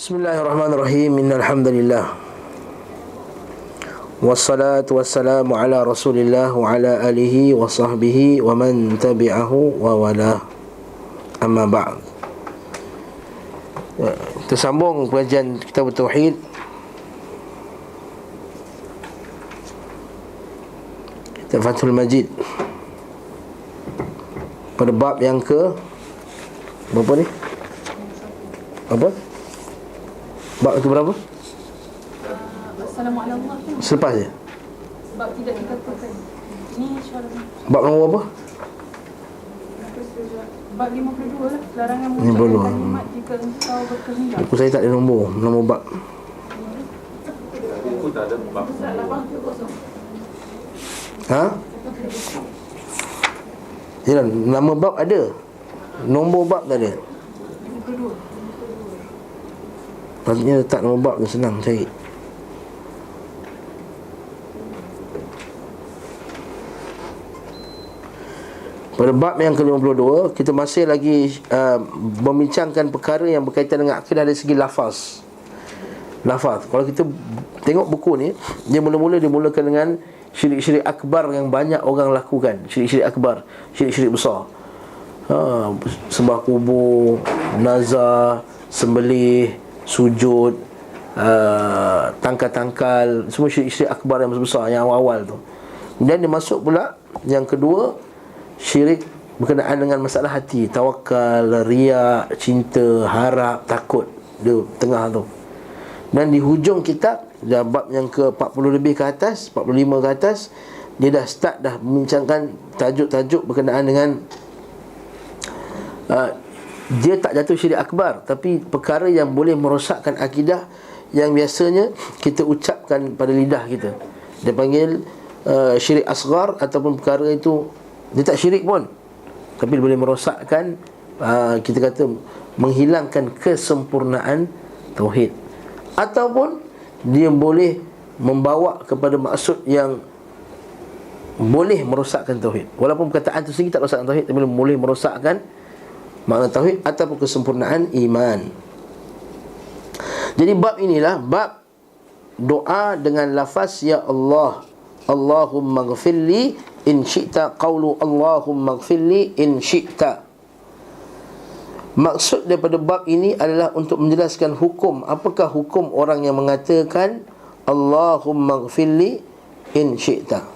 Bismillahirrahmanirrahim. Innal hamdalillah. Wassalatu wassalamu ala Rasulillah wa ala alihi wa sahbihi wa man tabi'ahu wa wala. Amma ba'd. Tersambung pengajian Kitab Tauhid. Kitab Fathul Majid. Pada bab yang ke berapa ni? Apa? Bab ke berapa? Assalamualaikum. Selepas je. Sebab tidak dikatakan. Ini soalan. Bab nombor apa? Bab 52 lah. Larangan 52. mengucapkan kalimat jika engkau berkehendak. Buku saya tak ada nombor bab. Buku tak ada bab. Ha? Yalah, nama bab ada. Nombor bab tak ada. 52. Maksudnya letak nombor bab tu senang cari. Pada bab yang ke-52 kita masih lagi membincangkan perkara yang berkaitan dengan akidah dari segi lafaz. Lafaz. Kalau kita tengok buku ni, dia mula-mula dimulakan dengan syirik-syirik akbar yang banyak orang lakukan. Syirik-syirik akbar, syirik-syirik besar. Sembah kubur, nazar, sembelih, sujud, tangkal-tangkal, semua syirik-syirik akbar yang besar, yang awal-awal tu. Kemudian dia masuk pula yang kedua, syirik berkenaan dengan masalah hati, tawakal, riak, cinta, harap, takut. Dia tengah tu. Dan di hujung kitab, dah bab yang ke-40 lebih ke atas, 45 ke atas, dia dah start dah membincangkan tajuk-tajuk berkenaan dengan dia tak jatuh syirik akbar, tapi perkara yang boleh merosakkan akidah yang biasanya kita ucapkan pada lidah kita. Dia panggil syirik asghar, ataupun perkara itu dia tak syirik pun, tapi boleh merosakkan, kita kata menghilangkan kesempurnaan tauhid, ataupun dia boleh membawa kepada maksud yang boleh merosakkan tauhid. Walaupun perkataan itu sendiri tak rosakkan tauhid, tapi boleh merosakkan makna tauhid ataupun kesempurnaan iman. Jadi bab inilah bab doa dengan lafaz ya Allah, Allahumma ghfirli in syi'ta, qawlu Allahumma ghfirli in syi'ta. Maksud daripada bab ini adalah untuk menjelaskan hukum. Apakah hukum orang yang mengatakan Allahumma ghfirli in syi'ta.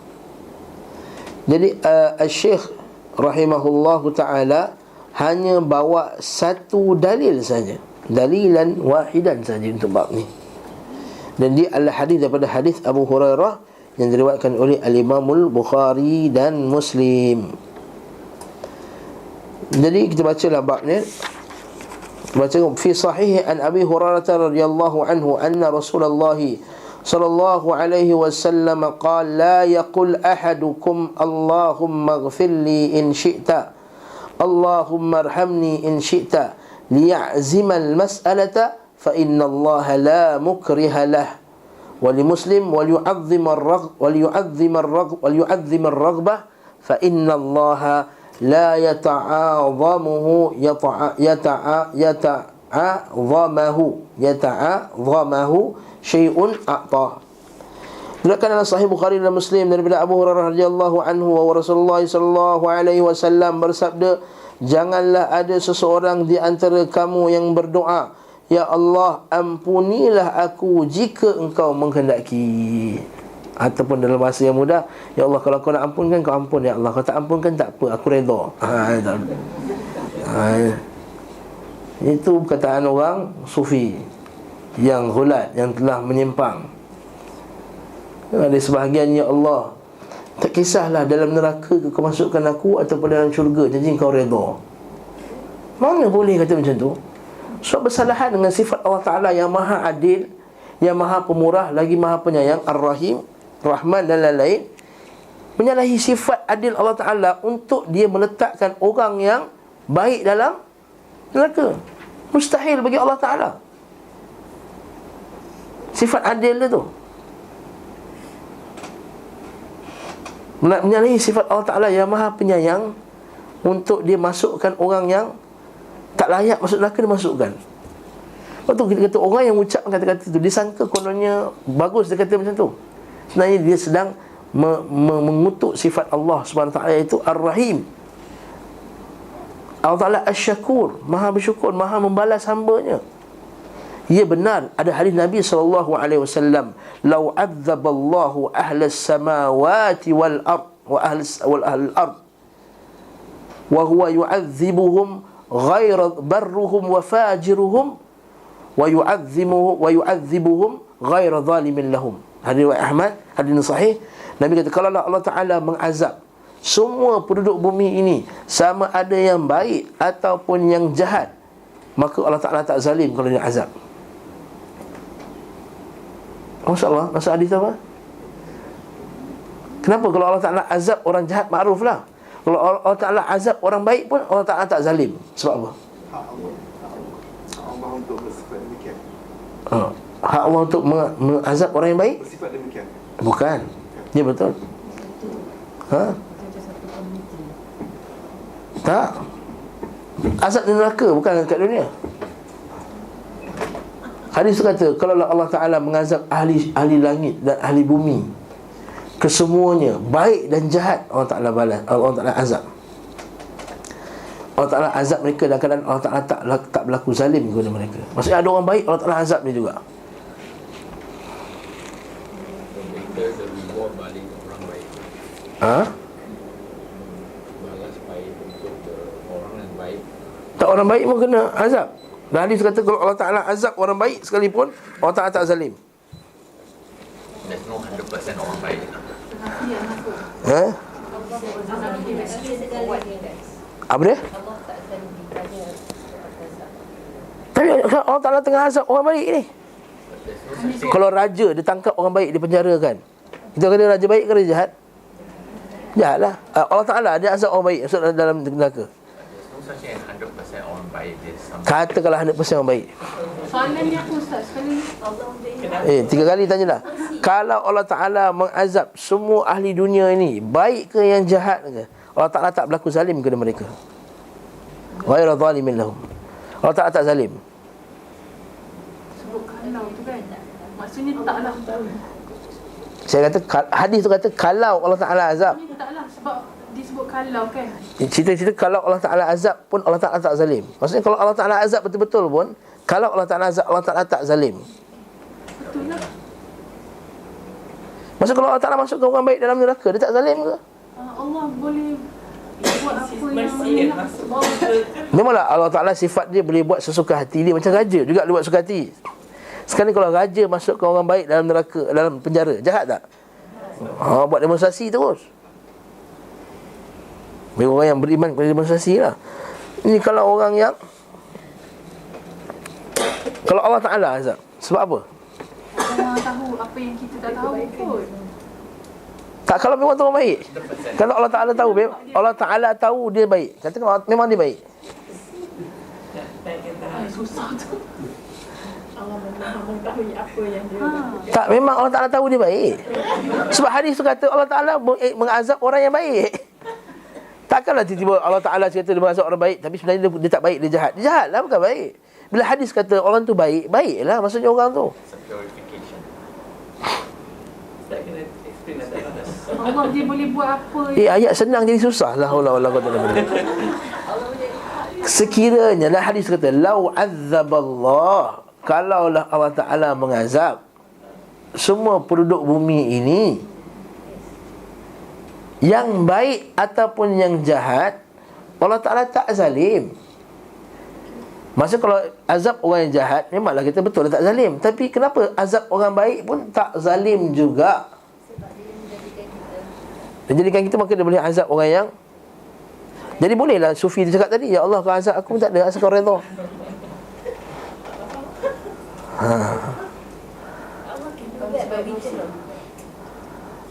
Jadi Al-Syekh rahimahullahu ta'ala hanya bawa satu dalil saja, dalilan wahidan saja untuk bab ni. Dan dia adalah hadis daripada hadis Abu Hurairah yang diriwayatkan oleh Al-Imamul Bukhari dan Muslim. Jadi kita bacalah bab ni. Kita baca fi sahih an Abi Hurairah radhiyallahu anhu anna Rasulullah sallallahu alaihi wasallam qala la yaqul ahadukum Allahumma ighfirli in syi'ta, Allahumma arhamni in syi'ta, liya'zimal mas'alata fa inna Allah la mukriha lah. Wa li Muslim wal yu'azzim ar-raghbah fa inna Allah la yata'azamahu syai'un a'tah. Diriwayatkan dalam Sahih Bukhari dan Muslim daripada Abu Hurairah radhiyallahu anhu wa Rasulullah sallallahu alaihi wasallam bersabda, janganlah ada seseorang di antara kamu yang berdoa, ya Allah, ampunilah aku jika engkau menghendaki. Ataupun dalam bahasa yang mudah, ya Allah, kalau kau nak ampunkan, kau ampun, ya Allah. Kalau tak ampunkan, tak apa, aku redha. Itu perkataan orang sufi yang ghulat, yang telah menyimpang. Ada sebahagian, ya Allah, tak kisahlah dalam neraka ke kau masukkan aku ataupun dalam syurga, janji kau redha. Mana boleh kata macam tu? Sebab bersalahan dengan sifat Allah Ta'ala yang maha adil, yang maha pemurah, lagi maha penyayang, Ar-Rahim, Rahman dan lain-lain. Menyalahi sifat adil Allah Ta'ala untuk dia meletakkan orang yang baik dalam neraka. Mustahil bagi Allah Ta'ala. Sifat adil dia tu menyalahi sifat Allah Ta'ala yang maha penyayang untuk dia masukkan orang yang tak layak masuk neraka, dia masukkan. Waktu kita kata orang yang ucapkan kata-kata tu, dia sangka kononnya bagus dia kata macam tu. Sebenarnya dia sedang mengutuk sifat Allah Subhanahu Wa Taala, iaitu Ar-Rahim. Allah Ta'ala Asy-Syakur, Maha bersyukur, Maha membalas hamba-Nya. Ya benar, ada hadis Nabi SAW, "Lau 'adzaballahu ahlas samawati wal ard wa ahlas ard wa huwa yu'adzibuhum ghaira barruhum wa fajiruhum wa yu'adzibuhum ghaira zalimin lahum." Hadis riwayat Ahmad, hadis sahih. Nabi kata, kalau Allah Ta'ala mengazab semua penduduk bumi ini, sama ada yang baik ataupun yang jahat, maka Allah Ta'ala tak zalim kalau dia azab. Masya Allah, maksud hadis apa? Kenapa kalau Allah Ta'ala azab orang jahat, makruf lah. Kalau Allah Ta'ala azab orang baik pun, Allah Ta'ala tak zalim. Sebab apa? Hak Allah untuk bersifat demikian. Hak Allah untuk mengazab orang yang baik? Bersifat demikian. Bukan. Ya betul. Tak. Azab di neraka, bukan kat dunia. Hadis kata, kalau Allah Ta'ala mengazab ahli langit dan ahli bumi, kesemuanya baik dan jahat, Allah Ta'ala balas, Allah Ta'ala azab. Allah Ta'ala azab mereka dalam keadaan Allah Ta'ala tak berlaku zalim kepada mereka. Maksudnya ada orang baik, Allah Ta'ala azab dia juga. Tak, orang baik pun kena azab. Dan hadis kata kalau Allah Ta'ala azab orang baik sekalipun, Allah Ta'ala tak zalim. There's no 100% orang baik. Apa dia? Tapi Allah Ta'ala tengah azab orang baik ni. Kalau raja dia tangkap orang baik, dia penjarakan, kita kata raja baik ke raja jahat? Jahat lah. Allah Ta'ala dia azab orang baik masuk dalam neraka. Katakanlah 100% orang baik. Soalan ni aku Ustaz, sekali Allah 3 kali tanyalah. Kalau Allah Ta'ala mengazab semua ahli dunia ini, baik ke yang jahat ke, Allah Ta'ala tak berlaku zalim kepada mereka. Ghaira zalimin lahum. Allah Ta'ala tak zalim. sebut kalau tu kan, maksudnya taklah. Saya kata, hadis tu kata kalau Allah Ta'ala azab. Maksudnya taklah, sebab disebut kalau kan. Cerita-cerita kalau Allah Ta'ala azab pun Allah Ta'ala tak zalim. Maksudnya kalau Allah Ta'ala azab betul-betul pun, kalau Allah Ta'ala azab, Allah Ta'ala tak zalim. Betul lah. Maksudnya kalau Allah Ta'ala masukkan orang baik dalam neraka, dia tak zalim ke? Allah boleh buat apa yang nak. Memanglah Allah Ta'ala sifat dia boleh buat sesuka hati dia. Macam raja juga dia buat suka hati. Sekarang kalau raja masukkan orang baik dalam neraka, dalam penjara, jahat tak? Buat demonstrasi terus. Bagi orang yang beriman kepada demonstrasi lah. Ini kalau orang yang, kalau Allah Ta'ala azab, sebab apa? Allah tahu apa yang kita tak tahu pun. Tak, kalau memang tu orang baik. Kalau Allah Ta'ala tahu, Allah Ta'ala tahu dia baik, katakan memang dia baik. Susah tu. Allah mengetahui apa yang dia Tak, memang Allah Ta'ala tahu dia baik. Sebab hadis tu kata Allah Ta'ala mengazab orang yang baik. Takkanlah tiba-tiba Allah Ta'ala kata dia mengazab orang baik, tapi sebenarnya dia tak baik, dia jahat. Dia jahat lah, bukan baik. Bila hadis kata orang tu baik, baiklah maksudnya orang tu. Allah dia boleh buat apa Ayat senang jadi susah lah. Sekiranya lah hadis kata lau azzaballah, kalaulah Allah Ta'ala mengazab semua penduduk bumi ini, yang baik ataupun yang jahat, Allah Ta'ala tak zalim. Maksud kalau azab orang yang jahat, memanglah kita betul tak zalim. Tapi kenapa azab orang baik pun tak zalim juga? Dan jadikan kita, maka dia boleh azab orang yang. Jadi bolehlah Sufi dia cakap tadi, ya Allah kau azab aku tak ada, asal kau redha.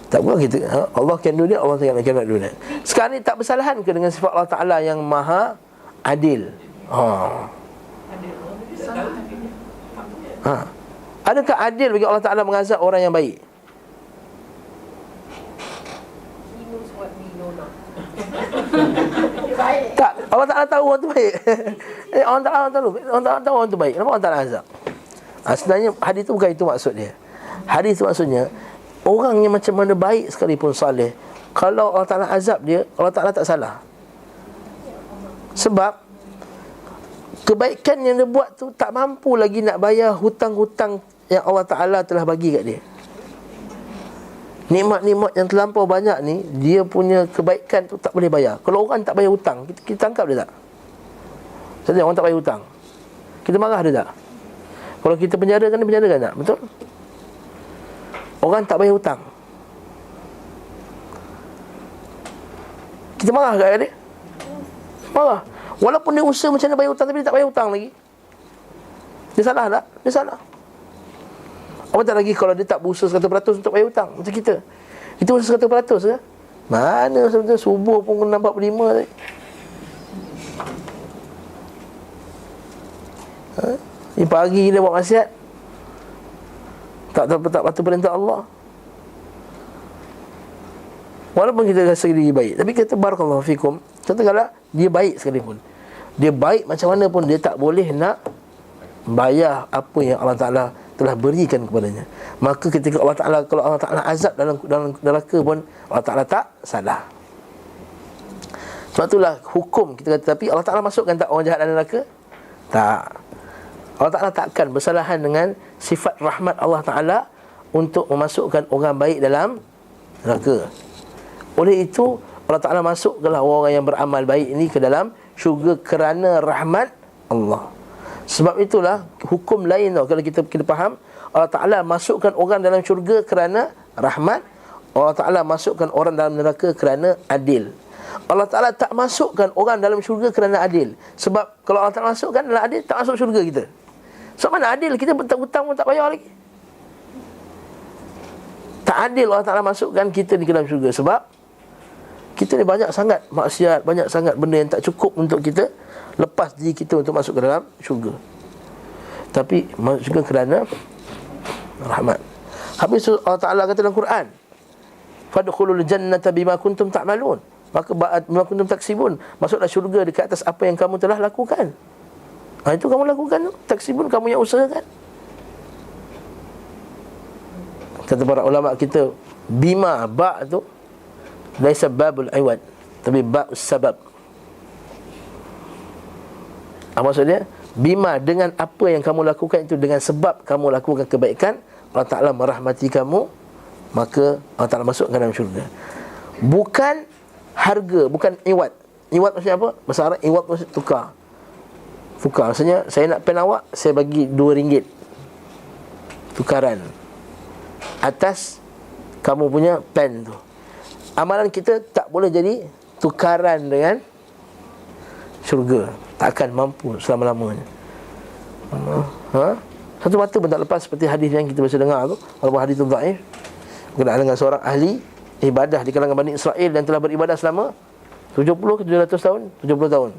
Tak bukan kita, Allah can do that, Allah cannot do that. Sekarang ni tak bersalahan ke dengan sifat Allah Ta'ala yang maha adil? Adakah adil bagi Allah Ta'ala mengazab orang yang baik? Tak, Allah Ta'ala tahu orang tu baik. Allah Ta'ala tahu orang tu baik. Kenapa Allah Ta'ala azab? Sebenarnya hadis tu bukan itu maksud dia. Hadis tu maksudnya orang yang macam mana baik sekalipun saleh, kalau Allah Ta'ala azab dia, Allah Ta'ala tak salah. Sebab kebaikan yang dia buat tu tak mampu lagi nak bayar hutang-hutang yang Allah Ta'ala telah bagi kat dia. Nikmat-nikmat yang terlampau banyak ni, dia punya kebaikan tu tak boleh bayar. Kalau orang tak bayar hutang, kita tangkap dia tak? Contohnya orang tak bayar hutang, kita marah dia tak? Kalau kita penjarakan dia, penjarakan tak? Betul? Orang tak bayar hutang, kita marah kat dia? Marah. Walaupun dia usaha macam mana bayar hutang, tapi dia tak bayar hutang lagi. Dia salah tak? Dia salah. Apatah lagi kalau dia tak berusaha 100% untuk bayar hutang macam kita. Kita usaha 100% ke? Mana sebenarnya subuh pun 6.45 tadi. Ni pagi dia buat maksiat, tak patuh perintah Allah. Walaupun kita rasa diri baik, tapi kita barakallahu fikum, katakanlah dia baik sekalipun, dia baik macam mana pun, dia tak boleh nak bayar apa yang Allah Ta'ala telah berikan kepadanya. Maka ketika Allah Ta'ala, kalau Allah Ta'ala azab dalam neraka pun, Allah Ta'ala tak salah. Sebab itulah hukum kita kata. Tapi Allah Ta'ala masukkan tak orang jahat dalam neraka? Tak. Allah Ta'ala takkan bersalahan dengan sifat rahmat Allah Ta'ala untuk memasukkan orang baik dalam neraka. Oleh itu Allah Ta'ala masukkanlah orang yang beramal baik ini ke dalam syurga kerana rahmat Allah. Sebab itulah hukum lain tau, kalau kita faham, Allah Ta'ala masukkan orang dalam syurga kerana rahmat, Allah Ta'ala masukkan orang dalam neraka kerana adil. Allah Ta'ala tak masukkan orang dalam syurga kerana adil. Sebab kalau Allah Ta'ala masukkan dalam adil, tak masuk syurga kita. Sebab mana adil? Kita hutang pun tak bayar lagi. Tak adil Allah Ta'ala masukkan kita di dalam syurga. Sebab kita ni banyak sangat maksiat, banyak sangat benda yang tak cukup untuk kita lepas diri kita untuk masuk ke dalam syurga. Tapi masuk kerana rahmat. Habis Allah Ta'ala kata dalam Quran, fadkhulul jannata bima kuntum ta'malun, maka bima kuntum taksibun, masuklah syurga dekat atas apa yang kamu telah lakukan. Itu kamu lakukan, taksibun, kamu yang usahakan. Kata para ulama kita, bima, ba' tu laisa babul iwad, tapi ba'us sabab. Apa maksud dia? Bima, dengan apa yang kamu lakukan itu, dengan sebab kamu lakukan kebaikan, Allah Ta'ala merahmati kamu, maka Allah Ta'ala masukkan dalam syurga. Bukan harga, bukan iwad. Iwad maksudnya apa? Bahasa Arab iwad maksudnya tukar. Tukar maksudnya, saya nak pen awak, saya bagi RM2 tukaran atas kamu punya pen tu. Amalan kita tak boleh jadi tukaran dengan syurga. Tak akan mampu selama-lamanya. Satu mata pun tak lepas, seperti hadis yang kita biasa dengar tu, walaupun hadis tu dhaif, berkenaan dengan seorang ahli ibadah di kalangan Bani Israel yang telah beribadah selama 70 ke 700 tahun, 70 tahun.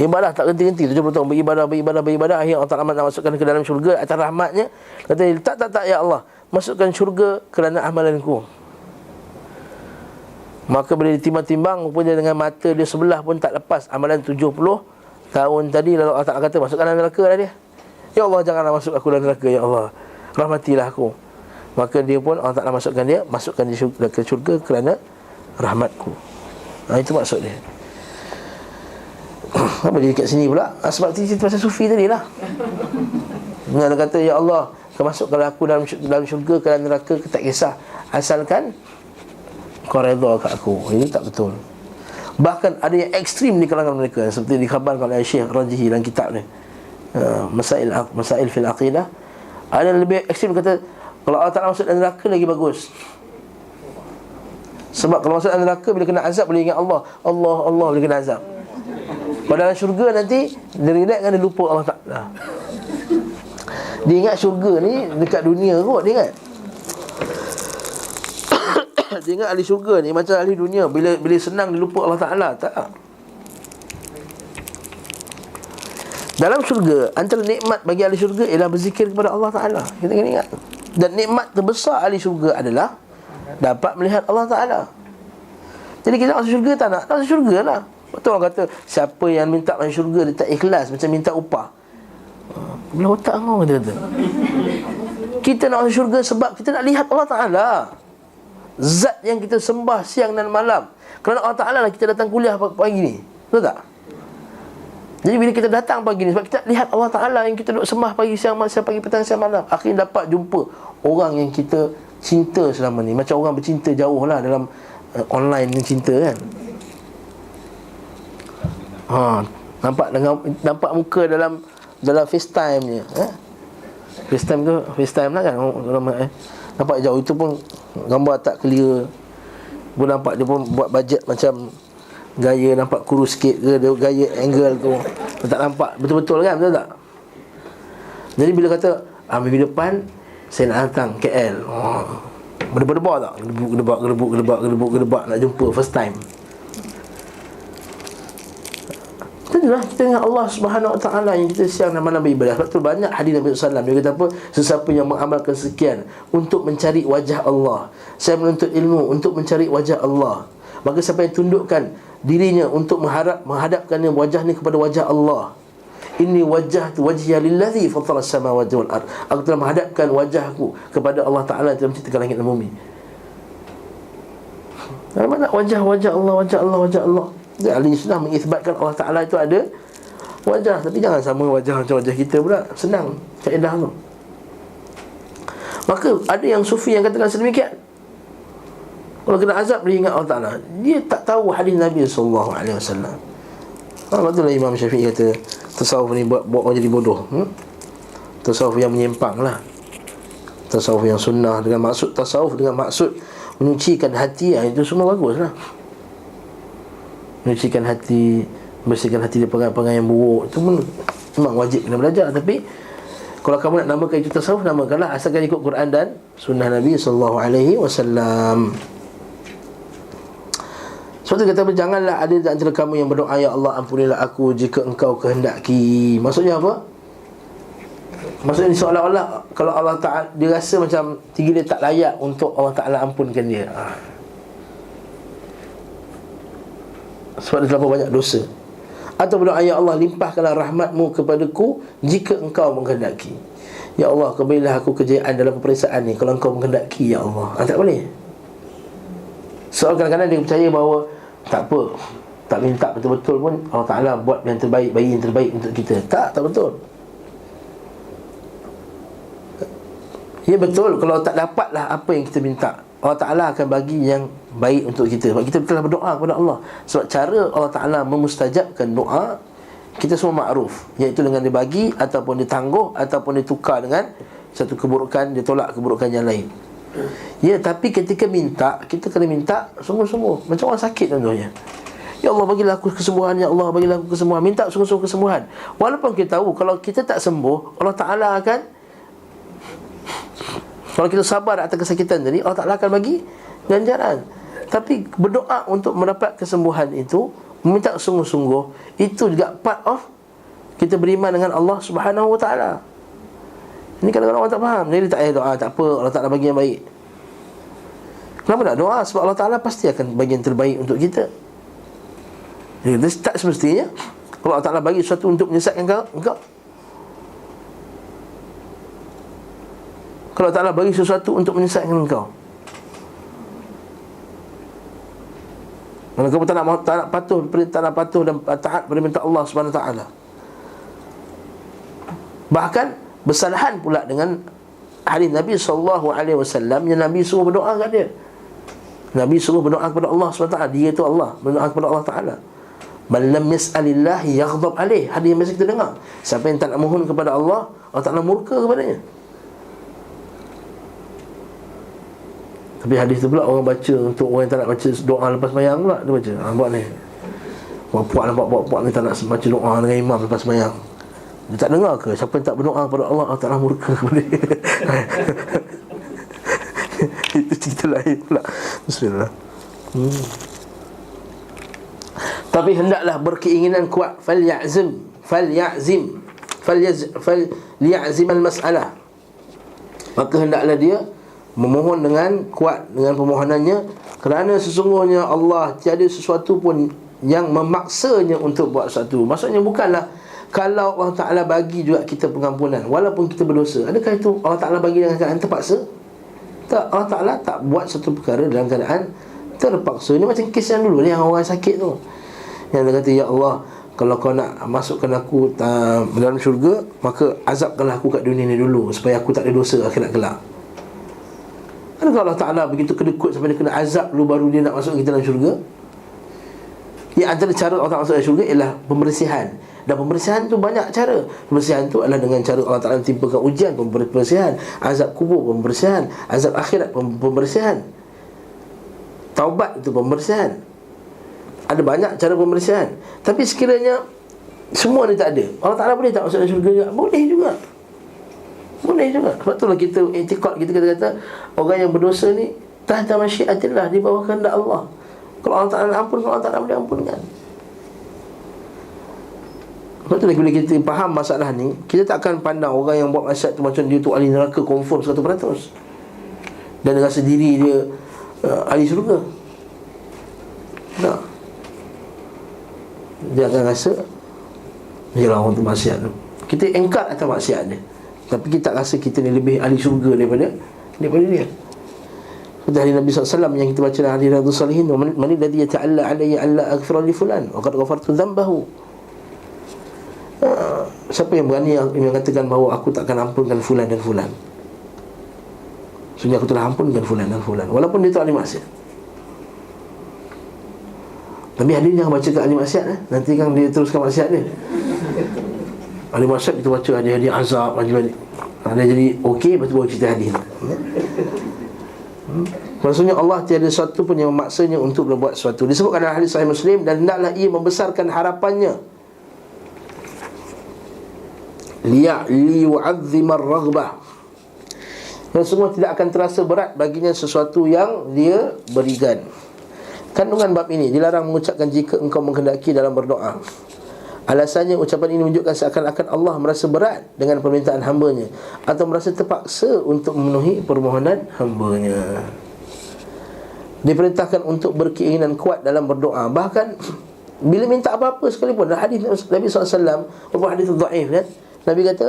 Ibadah tak henti-henti 70 tahun, beribadah. Akhirnya Allah Ta'ala nak masukkan ke dalam syurga atas rahmatnya. Kata dia, tak ya Allah, masukkan syurga kerana amalanku. Maka bila ditimbang-timbang, rupanya dengan mata dia sebelah pun tak lepas amalan 70 tahun tadi. Lalu Allah Ta'ala kata, masukkan dalam neraka lah dia. Ya Allah, janganlah masuk aku dalam neraka, ya Allah, rahmatilah aku. Maka dia pun, Allah Ta'ala masukkan dia ke syurga kerana rahmatku. Itu maksud dia. Apa dia dekat sini pula? Sebab cerita pasal sufi tadi lah. Dia kata, ya Allah, masukkanlah aku dalam syurga kerana neraka, tak kisah, asalkan kau redha kat aku. Ini tak betul. Bahkan ada yang ekstrim di kalangan mereka, seperti dikhabarkan oleh Syekh Rajihi dalam kitab ni, Masail fil Aqidah. Ada yang lebih ekstrim, kata kalau Allah Ta'ala masuk dalam neraka lagi bagus. Sebab kalau masuk dalam neraka, bila kena azab boleh ingat Allah boleh kena azab. Padahal syurga nanti dia relax kan, dia lupa Allah Ta'ala. Dia ingat syurga ni dekat dunia kot, dia ingat. Dia ingat ahli syurga ni macam ahli dunia, bila senang dia lupa Allah Ta'ala. Tak. Dalam syurga, antara nikmat bagi ahli syurga ialah berzikir kepada Allah Ta'ala. Kita kena ingat. Dan nikmat terbesar ahli syurga adalah dapat melihat Allah Ta'ala. Jadi kita masuk syurga tak nak? Masuk syurga lah. Betul orang kata, siapa yang minta masuk syurga dia tak ikhlas, macam minta upah. Belah otak kau, kata. Kita nak masuk syurga sebab kita nak lihat Allah Ta'ala, zat yang kita sembah siang dan malam. Kerana Allah Ta'ala lah kita datang kuliah pagi ni. Betul tak? Jadi bila kita datang pagi ni sebab kita lihat Allah Ta'ala yang kita duduk sembah pagi, siang, pagi, petang, siang, malam. Akhirnya dapat jumpa orang yang kita cinta selama ni. Macam orang bercinta jauh lah dalam online ni cinta kan. Nampak muka dalam FaceTime je. FaceTime lah kan. Nampak jauh, itu pun gambar tak clear. Pun nampak dia pun buat bajet macam gaya nampak kurus sikit ke, dia gaya angle tu tak nampak betul-betul kan, betul tak? Jadi bila kata minggu depan saya nak datang KL, berdebar tak? Gedebak nak jumpa first time. Itulah kita dengan Allah Subhanahu Wa Taala yang kita siang dan malam beribadah. Sebab tu banyak hadis Nabi SAW, dia kata apa? Sesiapa yang mengamalkan sekian untuk mencari wajah Allah, saya menuntut ilmu untuk mencari wajah Allah, maka siapa yang tundukkan dirinya untuk menghadapkannya wajah ni kepada wajah Allah, inni wajjahtu wajhiya lillazi fatara as-samawati wal ard, aku telah menghadapkan wajahku kepada Allah Ta'ala yang telah menciptakan langit dan bumi. Mana wajah Allah, wajah Allah. Jadi ahli sunnah mengisbatkan Allah Ta'ala itu ada wajah, tapi jangan sama wajah macam wajah kita pula. Senang kaedah tu. Maka ada yang sufi yang katakan sedemikian. Kalau kena azab dia ingat Allah Ta'ala, dia tak tahu hadis Nabi SAW. Betul lah Imam Syafi'i kata tasawuf ni buat orang jadi bodoh. Tasawuf yang menyimpang lah. Tasawuf yang sunnah dengan maksud tasawuf, dengan maksud menyucikan hati, itu semua bagus lah. Menyucikan hati, bersihkan hati dari perangai-perangai yang buruk, itu pun memang wajib kena belajar. Tapi kalau kamu nak namakan itu tasawuf, namakanlah asalkan ikut Quran dan sunnah Nabi SAW. Sebab tu kata, janganlah ada di antara kamu yang berdoa, ya Allah ampunilah aku jika engkau kehendaki. Maksudnya apa? Maksudnya seolah-olah kalau Allah Ta'ala, dia rasa macam dia tak layak untuk Allah Ta'ala ampunkan dia. Sebab dia terlalu banyak dosa. Atau berdoa, ya Allah limpahkanlah rahmatmu kepadaku jika engkau menghendaki. Ya Allah, berilah aku kejayaan dalam peperiksaan ni kalau engkau menghendaki, ya Allah. Tak boleh. Soal kadang-kadang dia percaya bahawa tak apa, tak minta betul-betul pun Allah Ta'ala buat yang terbaik, bagi yang terbaik untuk kita. Tak betul. Ya betul, kalau tak dapatlah apa yang kita minta, Allah Ta'ala akan bagi yang baik untuk kita. Sebab kita telah berdoa kepada Allah. Sebab cara Allah Ta'ala memustajabkan doa kita semua makruf, iaitu dengan dia bagi, ataupun dia tangguh, ataupun dia tukar dengan satu keburukan, dia tolak keburukan yang lain. Ya, tapi ketika minta, kita kena minta sungguh-sungguh. Macam orang sakit contohnya, ya Allah bagilah aku kesembuhan, ya Allah bagilah aku kesembuhan. Minta sungguh-sungguh kesembuhan. Walaupun kita tahu kalau kita tak sembuh, Allah Ta'ala akan, kalau kita sabar atas kesakitan tadi, Allah Ta'ala akan bagi ganjaran. Tapi berdoa untuk mendapat kesembuhan itu, meminta sungguh-sungguh, itu juga part of kita beriman dengan Allah Subhanahu Wa Ta'ala. Ini kadang-kadang orang tak faham. Jadi tak payah doa, tak apa, Allah Ta'ala bagi yang baik. Kenapa nak doa? Sebab Allah Ta'ala pasti akan bagi yang terbaik untuk kita. Jadi tak semestinya kalau Allah Ta'ala bagi sesuatu untuk menyesatkan engkau. Kalau Allah Ta'ala bagi sesuatu untuk menyesatkan engkau, kalau kamu tak nak patuh dan taat perintah Allah Subhanahu Wa Ta'ala, bahkan bersalahan pula dengan hadis Nabi SAW yang Nabi suruh berdoa kat dia. Nabi suruh berdoa kepada Allah SWT. Dia tu Allah, berdoa kepada Allah Ta'ala. Man lam yas'alillahi yaghdab alaih. Hadis yang biasa kita dengar, siapa yang tak nak mohon kepada Allah, Allah Ta'ala murka kepadanya. Tapi hadis tu pula orang baca untuk orang yang tak nak baca doa lepas sembahyang pula. Dia baca, buat ni, buat puak ni tak nak baca doa dengan imam lepas sembahyang. Dia tak dengar ke siapa yang tak berdoa kepada Allah, Allah Ta'ala murka kepada dia. Itu cerita lain pula. Bismillah. Tapi hendaklah berkeinginan kuat. Falyazim al-mas'alah. Maka hendaklah dia memohon dengan kuat dengan permohonannya, kerana sesungguhnya Allah tiada sesuatu pun yang memaksanya untuk buat sesuatu. Maksudnya bukanlah kalau Allah Ta'ala bagi juga kita pengampunan walaupun kita berdosa, adakah itu Allah Ta'ala bagi dengan keadaan terpaksa? Tak, Allah Ta'ala tak buat satu perkara dalam keadaan terpaksa. Ini macam kes yang dulu, yang orang sakit tu, yang dia kata, ya Allah, kalau kau nak masukkan aku dalam syurga, maka azabkanlah aku kat dunia ni dulu, supaya aku tak ada dosa akhirat kelak. Adakah Allah Ta'ala begitu kedekut sampai dia kena azab dulu baru dia nak masuk kita dalam syurga? Yang antara cara Allah Ta'ala masuk dalam syurga ialah pembersihan. Dan pembersihan tu banyak cara. Pembersihan tu adalah dengan cara Allah Ta'ala timpakan ujian, pembersihan. Azab kubur, pembersihan. Azab akhirat, pembersihan. Taubat itu pembersihan. Ada banyak cara pembersihan. Tapi sekiranya semua ni tak ada, Allah Ta'ala boleh tak masuk dalam syurga juga? Boleh juga. Boleh juga. Sebab itulah kita i'tiqad, kita kata orang yang berdosa ni tahta masyiatillah, di bawah kehendak Allah. Kalau Allah Ta'ala ampun, kalau Allah Ta'ala boleh ampunkan. Sebab itulah bila kita faham masalah ni, kita tak akan pandang orang yang buat maksiat tu macam dia tu ahli neraka confirm 100%, dan dia rasa diri dia ahli syurga. Tak. Dia akan rasa yalah orang tu maksiat tu, kita engkar atas maksiat dia, tapi kita tak rasa kita ni lebih ahli syurga daripada dia. Dari Nabi SAW yang kita baca dalam hadis Riyadhus Shalihin, man alladhi yata'alla alayya alla aghfira li fulan wa qad ghafartu dhanbahu. Siapa yang berani yang mengatakan bahawa aku takkan ampunkan fulan dan fulan, sebenarnya aku telah ampunkan fulan dan fulan, walaupun dia tu ahli maksiat. Tapi hadirin jangan baca kat ahli maksiat, nanti kan dia teruskan maksiat dia. Ahli maksiat kita baca hadis-hadis azab, dia jadi okey, lepas tu baru cerita hadis. Maksudnya Allah tiada sesuatu pun yang memaksanya untuk berbuat sesuatu. Disebutkan dalam hadis Sahih Muslim, dan hendaklah ia membesarkan harapannya liyu'azzimar raghbah, dan semua tidak akan terasa berat baginya sesuatu yang dia berikan. Kandungan bab ini, dilarang mengucapkan jika engkau menghendaki dalam berdoa. Alasannya ucapan ini menunjukkan seakan-akan Allah merasa berat dengan permintaan hambanya, atau merasa terpaksa untuk memenuhi permohonan hambanya. Diperintahkan untuk berkeinginan kuat dalam berdoa, bahkan bila minta apa-apa sekalipun. Dalam hadis Nabi SAW, beberapa hadis dhaif kan, Nabi kata,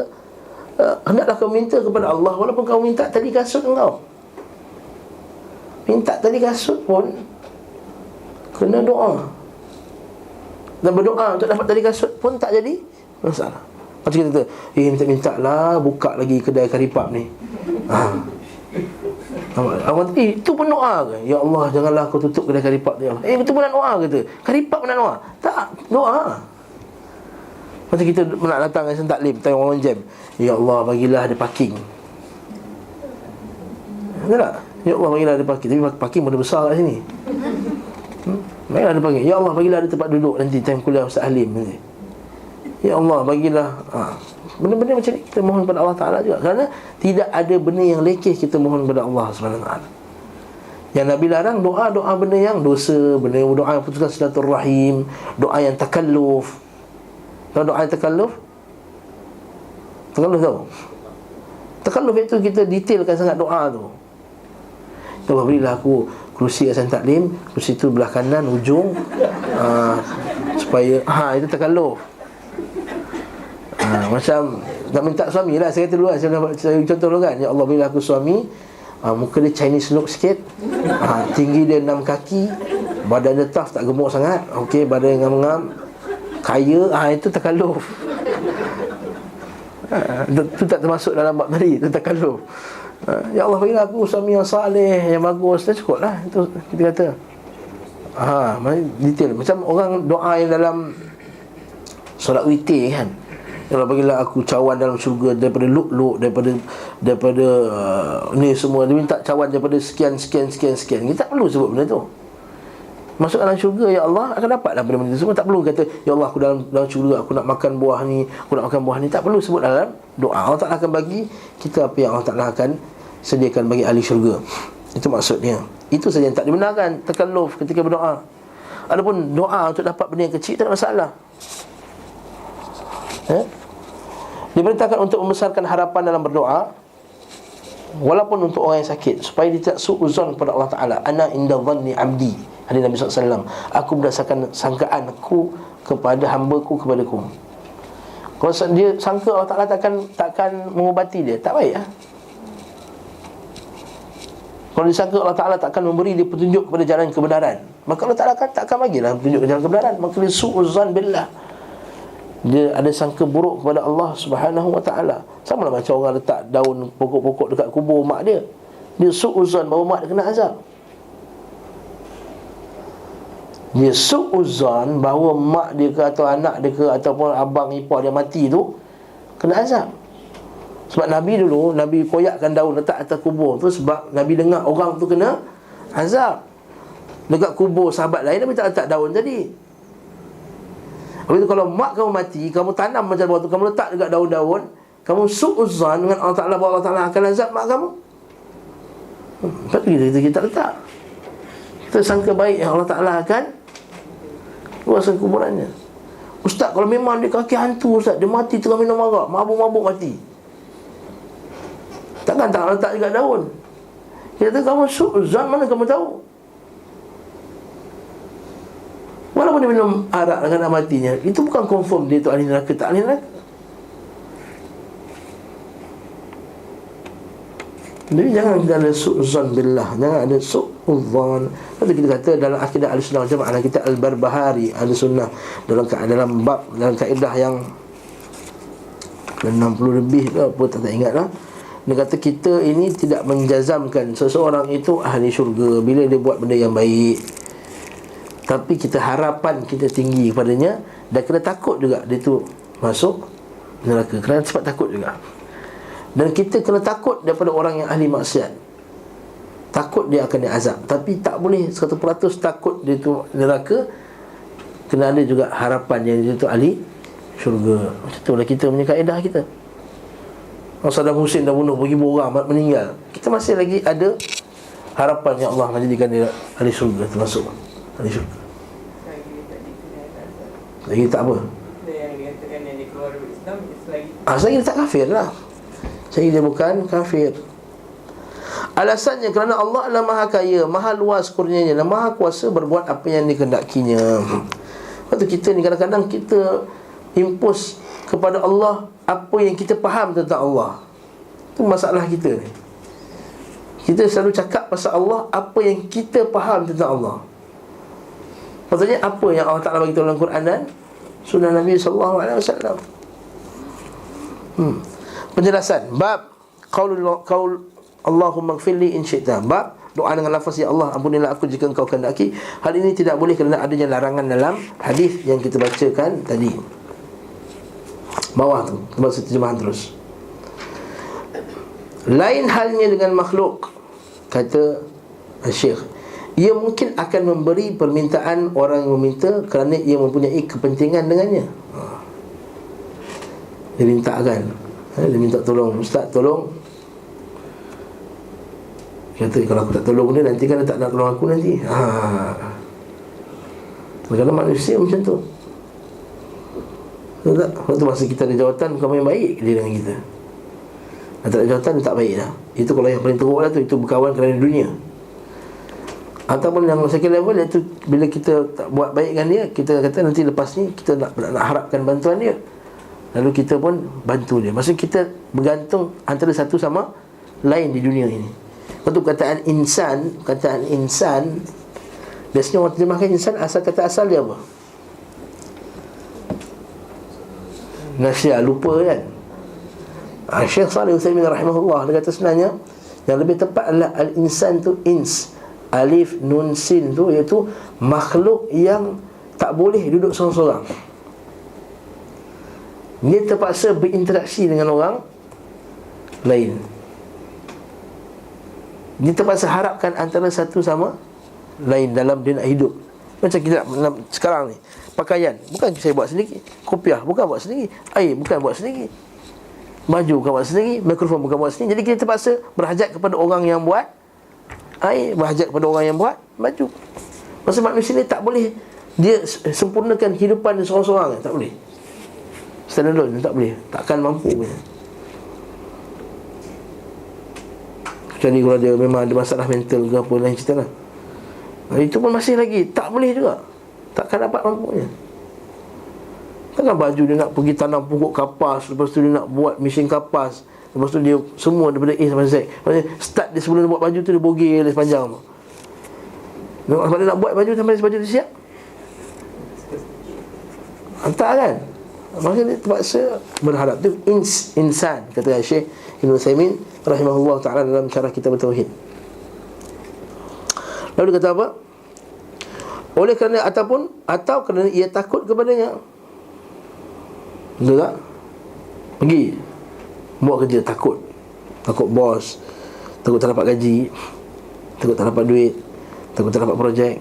hendaklah kau minta kepada Allah walaupun kau minta tali kasut engkau. Minta tali kasut pun kena doa, dan berdoa untuk dapat tali kasut pun tak jadi masalah. Macam kita kata, minta-minta lah buka lagi kedai karipap ni. Awak itu pun doa ke? Ya Allah, janganlah kau tutup kedai karipap ni. Itu pun nak doa ke tu? Karipap pun nak doa? Tak, doa. Macam kita nak datang dengan taklim, tengok orang jam, ya Allah bagilah ada parking. Betul tak? Ya Allah bagilah ada parking. Tapi parking pun besar kat sini. Bagilah ada parking. Ya Allah bagilah ada tempat duduk nanti time kuliah Ustaz Halim nanti. Ya Allah bagilah. Benda-benda macam ni kita mohon kepada Allah Ta'ala juga, kerana tidak ada benda yang lekeh kita mohon kepada Allah SWT. Yang Nabi larang doa-doa benda yang dosa, benda yang doa yang putuskan silaturrahim, doa yang takalluf. Kalau doa yang takalluf tahu? Takalluf itu kita detailkan sangat doa tu. Ya Allah berilah aku kerusi kat San Taklim, kerusi tu belah kanan ujung, supaya itu takalluf. Macam nak minta suami lah, saya kata dulu kan, saya contoh dulu kan, ya Allah berilah aku suami, muka dia Chinese look sikit, tinggi dia 6 kaki, badan dia tough, tak gemuk sangat, okey, badan yang ngam-ngam, kaya, itu takalluf. Itu tak termasuk dalam bab tadi, itu takalluf. Ya Allah berilah aku suami yang saleh, yang bagus, dah cukup lah. Itu kita kata detail. Macam orang doa yang dalam solat witir kan, ya Allah bagilah aku cawan dalam syurga daripada luk-luk, daripada ni semua. Dia minta cawan daripada sekian. Kita tak perlu sebut benda tu. Masuk dalam syurga, ya Allah akan dapatlah benda-benda tu semua. Tak perlu kata, ya Allah aku dalam syurga, aku nak makan buah ni, aku nak makan buah ni. Tak perlu sebut dalam doa. Allah Ta'ala akan bagi kita apa yang Allah Ta'ala akan sediakan bagi ahli syurga. Itu maksudnya. Itu saja yang tak dibenarkan, takalluf ketika berdoa. Adapun doa untuk dapat benda yang kecil, tak ada masalah. Diperintahkan untuk membesarkan harapan dalam berdoa, walaupun untuk orang yang sakit, supaya dia tidak su'uzon kepada Allah Ta'ala. Ana inda dhanni abdi, hadis Nabi SAW, aku berdasarkan sangkaan aku kepada hamba-ku kepadaku. Kalau dia sangka Allah Ta'ala takkan mengubati dia, tak baik lah. Kalau dia sangka Allah Ta'ala takkan memberi dia petunjuk kepada jalan kebenaran, maka Allah Ta'ala takkan bagilah petunjuk ke jalan kebenaran. Maka dia su'uzan billah, dia ada sangka buruk kepada Allah Subhanahu wa Ta'ala. Sama lah macam orang letak daun pokok-pokok dekat kubur mak dia, dia su'uzan bahawa mak dia kena azab. Dia su'uzan bahawa mak dia ke atau anak dia ke ataupun abang ipar dia mati tu kena azab. Sebab Nabi dulu, Nabi koyakkan daun letak atas kubur tu sebab Nabi dengar orang tu kena azab. Dekat kubur sahabat lain Nabi tak letak daun tadi. Habis tu kalau mak kamu mati, kamu tanam macam bawah tu, kamu letak dekat daun-daun, kamu su'uzan dengan Allah Ta'ala bahawa Allah Ta'ala akan azab mak kamu. Lepas tu kita letak, kita sangka baik yang Allah Ta'ala akan luaskan kuburannya. Ustaz, kalau memang dia kaki hantu Ustaz, dia mati tengah minum arak, mabuk-mabuk mati, takkan tak letak dekat daun? Dia kata kamu su'uzan, mana kamu tahu? Walaupun dia minum arak dengan matinya, itu bukan confirm dia tu ahli neraka, tak ahli neraka. Jadi jangan kita ada su'uzan billah, jangan ada su'uzan. Lepas kita kata dalam akidah Ahlussunnah wal Jamaah, kita Al-Barbahari Ahlussunnah dalam bab, dalam kaedah yang 60 lebih ke apa, tak ingat lah. Dia kata kita ini tidak menjazamkan seseorang itu ahli syurga bila dia buat benda yang baik, tapi kita harapan kita tinggi kepadanya, dan kena takut juga dia tu masuk neraka, kerana sebab takut juga. Dan kita kena takut daripada orang yang ahli maksiat, takut dia akan diazab, tapi tak boleh 100% takut dia tu neraka, kena ada juga harapan yang dia tu ahli syurga. Macam itulah kita punya kaedah kita. Saddam Hussein dah bunuh beribu orang, meninggal, kita masih lagi ada harapan yang Allah menjadikan dia ahli syurga, termasuk ahli syurga. Lagi tak apa, selagi dia tak kafir lah, selagi dia bukan kafir. Alasannya kerana Allah adalah maha kaya, maha luas kurnianya, dan maha kuasa berbuat apa yang dikehendakinya. Lepas tu kita ni kadang-kadang kita impose kepada Allah apa yang kita faham tentang Allah. Itu masalah kita ni. Kita selalu cakap pasal Allah apa yang kita faham tentang Allah. Maksudnya apa yang Allah Ta'ala bagi tahu dalam Quran dan Sunnah Nabi SAW. Penjelasan bab qaul Allahumma ighfirli in syi'ta. Bab doa dengan lafaz ya Allah ampunilah aku jika engkau kehendaki. Hal ini tidak boleh kerana adanya larangan dalam hadis yang kita bacakan tadi. Bawah tu, bahasa terjemahan terus. Lain halnya dengan makhluk, kata Syekh, ia mungkin akan memberi permintaan orang yang meminta kerana ia mempunyai kepentingan dengannya. Dia mintakan, dia minta tolong, Ustaz tolong. Kata kalau aku tak tolong dia, nanti kan dia tak nak tolong aku nanti. Kadang-kadang manusia macam tu. Tak? Waktu masa kita ada jawatan, bukan main baik dia dengan kita. Dan tak ada jawatan, dia tak baik dah. Itu kalau yang paling teruk lah tu, itu berkawan kerana dunia. Ataupun yang second level, iaitu bila kita tak buat baik dengan dia, kita kata nanti lepas ni kita nak harapkan bantuan dia, lalu kita pun bantu dia. Maksudnya kita bergantung antara satu sama lain di dunia ini. Lepas tu kataan insan, biasanya orang terjemahkan insan, asal dia apa? Nasya, lupa kan. Syekh Salih Utsaimin rahimahullah, dia kata sebenarnya yang lebih tepat adalah al-insan tu ins, alif nun sin tu, iaitu makhluk yang tak boleh duduk seorang-seorang. Dia terpaksa berinteraksi dengan orang lain. Dia terpaksa harapkan antara satu sama lain dalam dia nak hidup. Macam kita sekarang ni, pakaian bukan saya buat sendiri, kopiah bukan buat sendiri, air bukan buat sendiri, baju bukan buat sendiri, mikrofon bukan buat sendiri. Jadi kita terpaksa berhajat kepada orang yang buat air, berhajat kepada orang yang buat baju. Masa manusia ni tak boleh dia sempurnakan kehidupan dia seorang-seorang, tak boleh. Standalone tak boleh, takkan mampu punya. Kecuali kalau dia memang ada masalah mental ke apa lain cerita lah. Itu pun masih lagi tak boleh juga, takkan dapat mampunya. Takkan baju dia nak pergi tanam pokok kapas, lepas tu dia nak buat mesin kapas, lepas tu dia semua daripada A sampai Z. Maksudnya start dia sebelum dia buat baju tu, dia bogel sepanjang tu. Sebab dia nak buat baju sampai baju tu siap, hantar kan. Maksudnya dia terpaksa berharap. Tu insan, kata Syekh Ibn Utsaimin rahimahullah ta'ala dalam syarah kitab Tauhid. Lalu dia kata apa? Oleh kerana atau kerana ia takut kepadanya. Betul tak? Pergi buat kerja, takut bos, takut tak dapat gaji, takut tak dapat duit, takut tak dapat projek,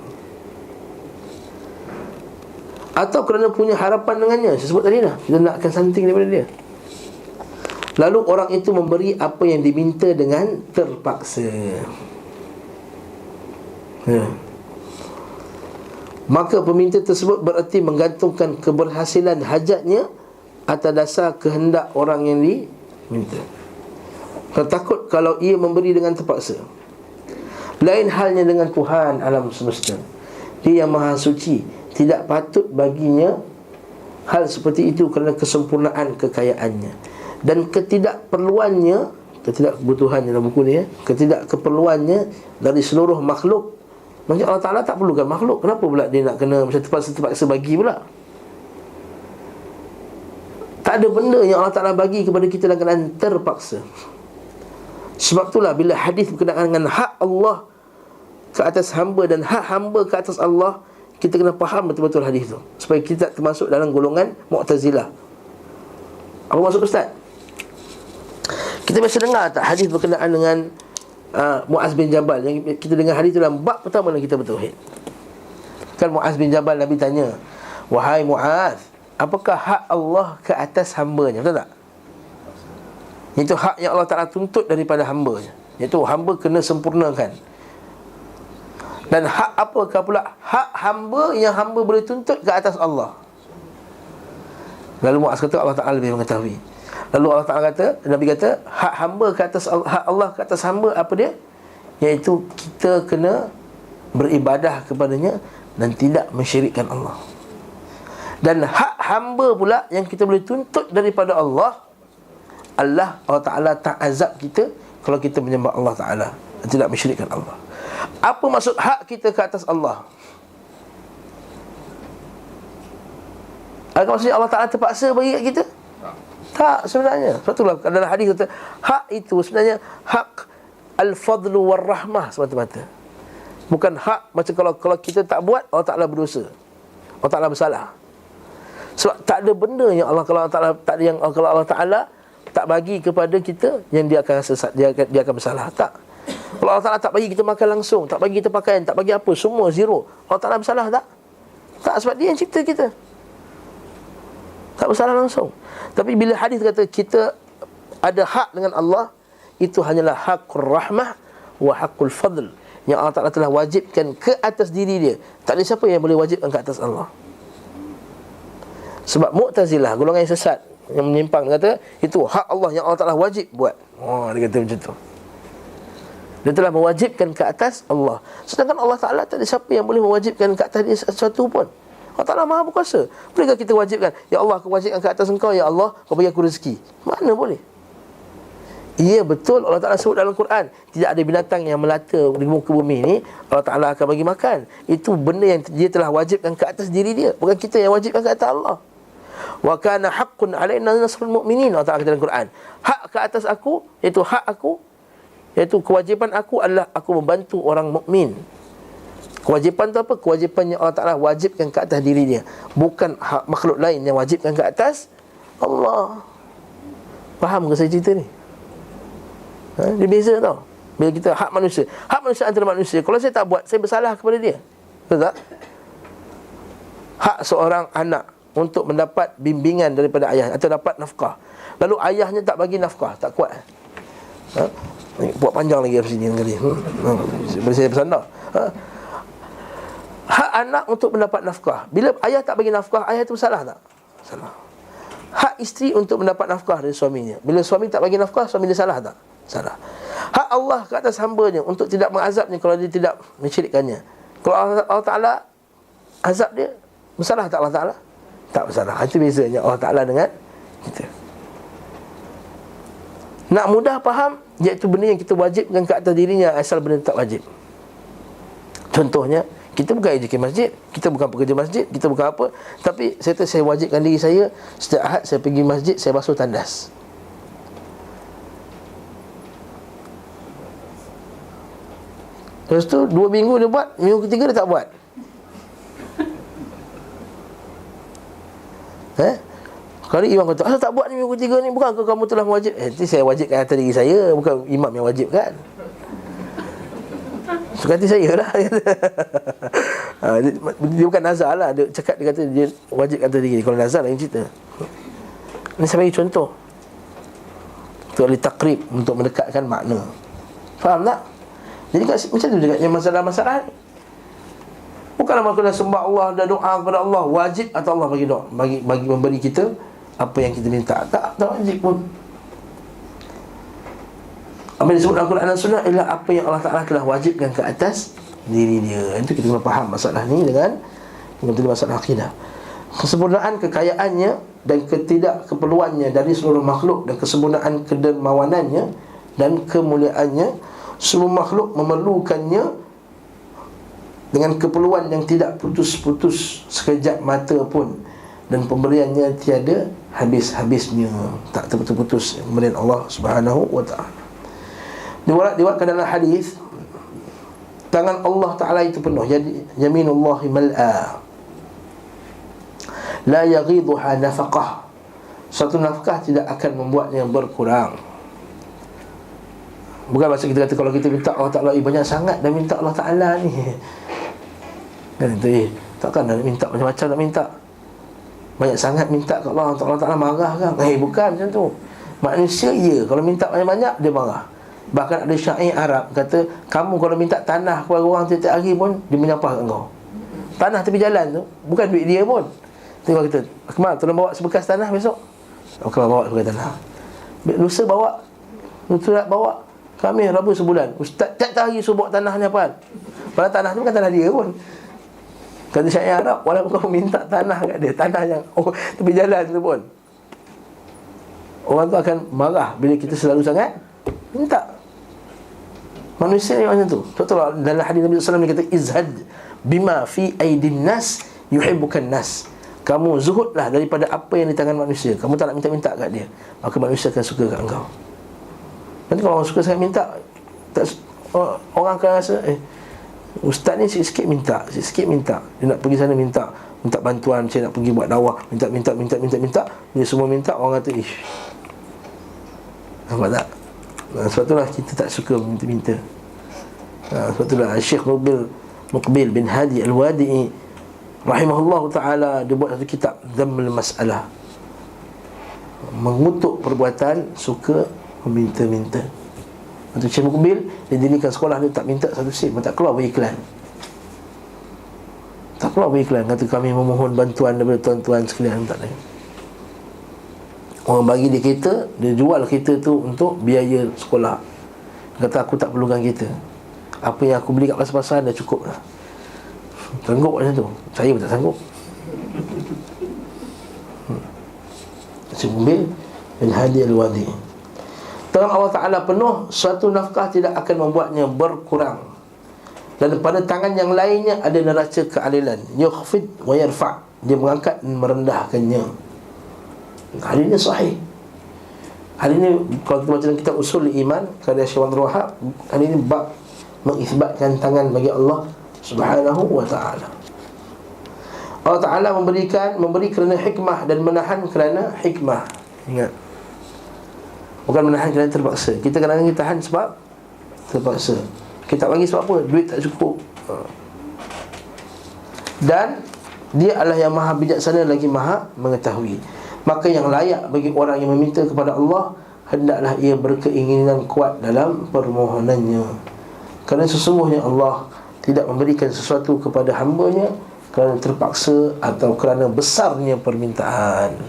atau kerana punya harapan dengannya. Saya sebut tadi dah, kita nakkan something daripada dia. Lalu orang itu memberi apa yang diminta dengan terpaksa. Maka peminta tersebut bererti menggantungkan keberhasilan hajatnya atas dasar kehendak orang yang diminta. Takut kalau ia memberi dengan terpaksa. Lain halnya dengan Tuhan alam semesta, Dia yang maha suci. Tidak patut baginya hal seperti itu kerana kesempurnaan kekayaannya dan ketidakperluannya, ketidakkebutuhannya dalam buku ni ketidakkeperluannya dari seluruh makhluk. Maksudnya Allah Ta'ala tak perlukan makhluk. Kenapa pula dia nak kena macam terpaksa bagi pula? Tak ada benda yang Allah Ta'ala bagi kepada kita dalam keadaan terpaksa. Sebab itulah bila hadis berkenaan dengan hak Allah ke atas hamba dan hak hamba ke atas Allah, kita kena faham betul-betul hadis tu, supaya kita tak termasuk dalam golongan Mu'tazilah. Apa maksud Ustaz? Kita biasa dengar tak hadis berkenaan dengan Muaz bin Jabal? Yang kita dengar hadis tu dalam bab pertama dalam kitab Tauhid. Kan Muaz bin Jabal, Nabi tanya, "Wahai Muaz, apakah hak Allah ke atas hambanya?" Betul tak? Itu hak yang Allah Ta'ala tuntut daripada hambanya, iaitu hamba kena sempurnakan. Dan hak apakah pula hak hamba yang hamba boleh tuntut ke atas Allah? Lalu Muaz kata, Allah Ta'ala lebih mengetahui. Lalu Allah Ta'ala kata, Nabi kata, hak hamba ke atas Allah, hak Allah ke atas hamba apa dia? Iaitu kita kena beribadah kepadanya dan tidak mensyirikkan Allah. Dan hak hamba pula yang kita boleh tuntut daripada Allah Ta'ala tak azab kita kalau kita menyembah Allah Ta'ala dan tidak mensyirikkan Allah. Apa maksud hak kita ke atas Allah? Adakah maksudnya Allah Ta'ala terpaksa bagi kat kita? Tak, sebenarnya. Sebab itulah dalam hadis kata, hak itu sebenarnya hak al-fadlu war-rahmah semata-mata. Bukan hak macam kalau kita tak buat, Allah Ta'ala berdosa, Allah Ta'ala bersalah. Sebab tak ada benda yang kalau Allah Ta'ala tak bagi kepada kita yang dia akan rasa dia akan bersalah. Tak. Kalau Allah Ta'ala tak bagi kita makan langsung, tak bagi kita pakaian, tak bagi apa, semua zero, Allah Ta'ala bersalah tak? Tak, sebab dia yang cipta kita, tak bersalah langsung. Tapi bila hadis kata kita ada hak dengan Allah, itu hanyalah hakul rahmah wa hakul fadl yang Allah Ta'ala telah wajibkan ke atas diri dia. Tak ada siapa yang boleh wajibkan ke atas Allah. Sebab Mu'tazilah, golongan yang sesat, yang menyimpang, kata itu hak Allah yang Allah Ta'ala wajib buat. Dia kata macam tu. Dia telah mewajibkan ke atas Allah. Sedangkan Allah Ta'ala tak ada siapa yang boleh mewajibkan ke atas dia sesuatu pun. Allah Ta'ala maha berkuasa. Bolehkah kita wajibkan, ya Allah, aku wajibkan ke atas engkau, ya Allah, kau bagi aku rezeki? Mana boleh? Ya, betul, Allah Ta'ala sebut dalam Quran, tidak ada binatang yang melata di muka bumi ni Allah Ta'ala akan bagi makan. Itu benda yang dia telah wajibkan ke atas diri dia, bukan kita yang wajibkan ke atas Allah. Wa kana haqqun alaina nasrul mu'minin, Allah Ta'ala kata dalam Quran, hak ke atas aku, iaitu hak aku, iaitu kewajipan aku adalah aku membantu orang mukmin. Kewajipan tu apa? Kewajipan yang Allah Ta'ala wajibkan ke atas diri dia, bukan hak makhluk lain yang wajibkan ke atas Allah. Faham ke saya cerita ni? Dia beza tau. Bila kita hak manusia antara manusia, kalau saya tak buat, saya bersalah kepada dia. Betul tak? Hak seorang anak untuk mendapat bimbingan daripada ayah atau dapat nafkah, lalu ayahnya tak bagi nafkah, tak kuat. Buat panjang lagi dari sini kali. Boleh saya bersandar. Hak anak untuk mendapat nafkah, bila ayah tak bagi nafkah, ayah itu salah tak? Salah. Hak isteri untuk mendapat nafkah dari suaminya, bila suami tak bagi nafkah, suami dia salah tak? Salah. Hak Allah ke atas hamba-Nya untuk tidak mengazabnya kalau dia tidak mensyirikkannya. Kalau Allah Ta'ala azab dia, bersalah tak Allah Ta'ala? tak bersalah. Itu bezanya Allah Ta'ala dengan kita. Nak mudah faham, iaitu benda yang kita wajibkan ke atas dirinya, asal benda tak wajib. Contohnya, kita bukan ejen masjid, kita bukan pekerja masjid, kita bukan apa, tapi saya wajibkan diri saya, setiap Ahad saya pergi masjid, saya basuh tandas. Lepas tu 2 minggu dia buat, minggu ketiga dia tak buat. Kalau imam kata, asal tak buat ni minggu ketiga ni, bukankah kamu telah mewajib? Itu saya wajibkan atas diri saya, bukan imam yang wajibkan. Suka hati saya lah. Dia bukan nazar lah. Dia cakap, dia kata dia wajib atas diri. Kalau nazar lain cerita. Ini saya bagi contoh untuk ahli takrib, untuk mendekatkan makna. Faham tak? Jadi macam tu juga yang masalah-masalah ni. Bukanlah masalah sembah Allah dan doa kepada Allah wajib atau Allah bagi doa, bagi memberi kita apa yang kita minta. Tak wajib pun. Apa yang disebut dalam Al-Quran dan Sunnah ialah apa yang Allah Ta'ala telah wajibkan ke atas diri dia. Itu kita kena faham masalah ni dengan masalah akidah. Kesempurnaan kekayaannya dan ketidakkeperluannya dari seluruh makhluk, dan kesempurnaan kedermawanannya dan kemuliaannya, semua makhluk memerlukannya dengan keperluan yang tidak putus-putus sekejap mata pun, dan pemberiannya tiada habis-habisnya, tak terputus pemberian Allah Subhanahu wa ta'ala. Diwakilkan dalam hadis, tangan Allah Ta'ala itu penuh, yaminullahi mal'a la yaghiduha nafaqah. Satu nafkah tidak akan membuatnya berkurang. Bukan maksud kita kata kalau kita minta Allah Ta'ala, banyak sangat dah minta Allah Ta'ala ni, kan itu, takkan nak minta macam-macam, nak minta banyak sangat, minta kat Allah Ta'ala marah kan? Bukan macam tu. Manusia kalau minta banyak-banyak dia marah. Bahkan ada syair Arab kata, kamu kalau minta tanah kepada orang tiap-tiap hari pun dia menyampah kat kau. Tanah tepi jalan tu bukan duit dia pun. Tengok kita, Akmal tolong bawa sebekas tanah besok. Akmal bawa sebekas tanah. Lusa bawa, lusa bawa. Kami Rabu sebulan. Ustaz tiap hari suruh bawa tanah ni apa? Padahal tanah tu bukan tanah dia pun. Kata syair Arab, walaupun kau minta tanah kat dia, tanah yang tepi jalan tu pun, orang tu akan marah bila kita selalu sangat minta. Manusia ni macam tu. Contoh dalam hadis Nabi SAW dia kata, izhad bima fi aidin nas yuhibbukan nas. Kamu zuhudlah daripada apa yang di tangan manusia. Kamu tak nak minta-minta kat dia, maka manusia akan suka kat engkau. Nanti kalau orang suka sangat minta, orang akan rasa ustaz ni sikit-sikit minta, sikit-sikit minta. Dia nak pergi sana minta bantuan, saya nak pergi buat dakwah, minta. Dia semua minta, orang kata ish. Nampak tak? Sebab itulah kita tak suka minta-minta. Sebab itulah Syekh Muqbil bin Hadi Al-Wadi'i rahimahullah ta'ala, dia buat satu kitab Dhammul Mas'alah, mengutuk perbuatan suka meminta-minta. Untuk Syekh Muqbil, dia dirikan sekolah, dia tak minta satu sen, tak keluar beriklan. Tak keluar beriklan, kata kami memohon bantuan daripada tuan-tuan sekalian, tak ada. Orang bagi dia kereta, dia jual kereta tu untuk biaya sekolah. Dia kata aku tak perlukan kereta, apa yang aku beli kat pasar-pasar dah cukup lah. Sanggup macam tu. Saya pun tak sanggup. Syekh Muqbil bin Hadi Al-Wadi. Tangan Allah Ta'ala penuh, suatu nafkah tidak akan membuatnya berkurang. Dan pada tangan yang lainnya ada neraca keadilan, yukhfid wa yarfa', dia mengangkat dan merendahkannya. Hadis ini sahih. Hadis ini kalau kita baca dalam kitab Usul Iman karya Syekh Abdul Wahab, hadis ini bab mengisbatkan tangan bagi Allah Subhanahu wa ta'ala. Allah Ta'ala memberi kerana hikmah dan menahan kerana hikmah. Ingat, bukan menahan kerana terpaksa. Kita kadang-kadang kita tahan sebab terpaksa. Kita tak bagi sebab apa? Duit tak cukup. Dan dia adalah yang maha bijaksana lagi maha mengetahui. Maka yang layak bagi orang yang meminta kepada Allah, hendaklah ia berkeinginan kuat dalam permohonannya. Kerana sesungguhnya Allah tidak memberikan sesuatu kepada hamba-Nya kerana terpaksa atau kerana besarnya permintaan.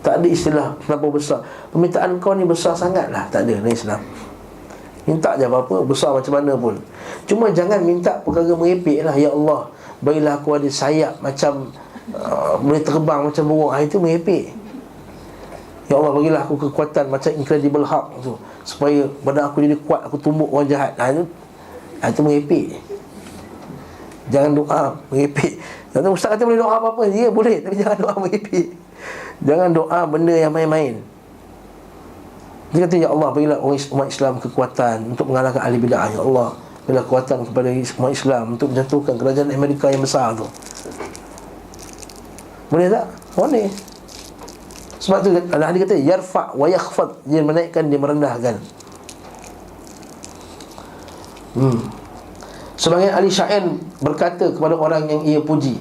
Tak ada istilah kenapa besar. Permintaan kau ni besar sangatlah, tak ada dalam Islam. Minta je apa-apa, besar macam mana pun. Cuma jangan minta perkara merepek lah. Ya Allah, berilah aku ada sayap macam boleh terbang macam burung, itu merepek. Ya Allah, bagilah aku kekuatan macam Incredible Hulk tu, supaya badan aku jadi kuat, aku tumbuk orang jahat. Itu merepek. Jangan doa merepek. Kata ustaz kata boleh doa apa-apa. Ya boleh, tapi jangan doa merepek. Jangan doa benda yang main-main. Dia kata, ya Allah, bagilah umat Islam kekuatan untuk mengalahkan ahli bid'ah. Ya Allah, bagilah kekuatan kepada umat Islam untuk menjatuhkan kerajaan Amerika yang besar tu. Boleh tak? Boleh. Sebab tu Al-Hadi kata yarfa' wa yakhfad, dia menaikkan, dia merendahkan. Sebagian ahli syair berkata kepada orang yang ia puji,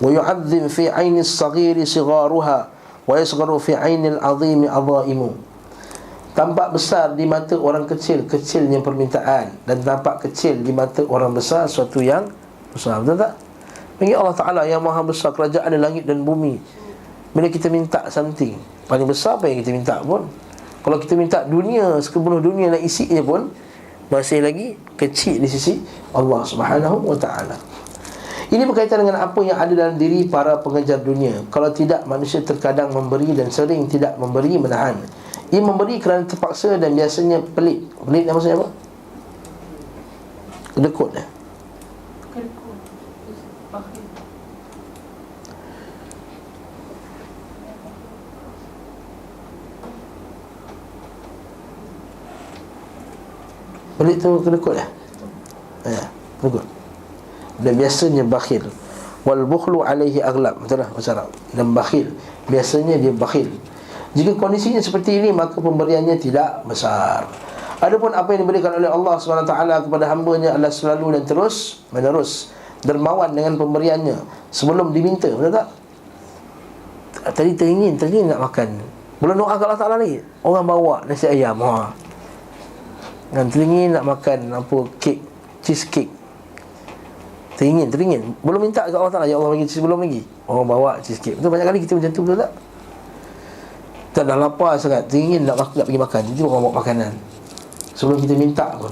wa yu'adzim fi 'aini as-saghiri sigharuha wa yasgharu fi 'aini al-'azimi 'azaimu. Tampak besar di mata orang kecil, kecilnya permintaan, dan tampak kecil di mata orang besar suatu yang besar. Betul tak? Bagi Allah Ta'ala yang maha besar, kerajaan di langit dan bumi, bila kita minta something paling besar, apa yang kita minta pun, kalau kita minta dunia, sepenuh dunia dan isinya pun, masih lagi kecil di sisi Allah Subhanahu wa Ta'ala. Ini berkaitan dengan apa yang ada dalam diri para pengejar dunia. Kalau tidak, manusia terkadang memberi dan sering tidak memberi, menahan. Ia memberi kerana terpaksa dan biasanya pelit. Pelit ni maksudnya apa? Kedekut lah. Pelit tu kedekut lah. Kedekut. Dan biasanya bakhil. Wal bukhlu alaihi aghlab. Betul lah bahasa Arab. Dan bakhil, biasanya dia bakhil. Jika kondisinya seperti ini, maka pemberiannya tidak besar. Adapun apa yang diberikan oleh Allah SWT kepada hamba-Nya adalah selalu dan terus menerus dermawan dengan pemberiannya sebelum diminta. Betul tak? Tadi teringin nak makan, belum doa ke Allah Ta'ala lagi, orang bawa nasi ayam, dan teringin nak makan kek, cheesecake. Teringin belum minta ke Allah Ta'ala, ya Allah bagi cheese, belum lagi orang bawa cheesecake. Betul, banyak kali kita macam tu, betul tak? Kita dah lapar sangat, teringin nak pergi makan, itu orang bawa makanan sebelum kita minta pun.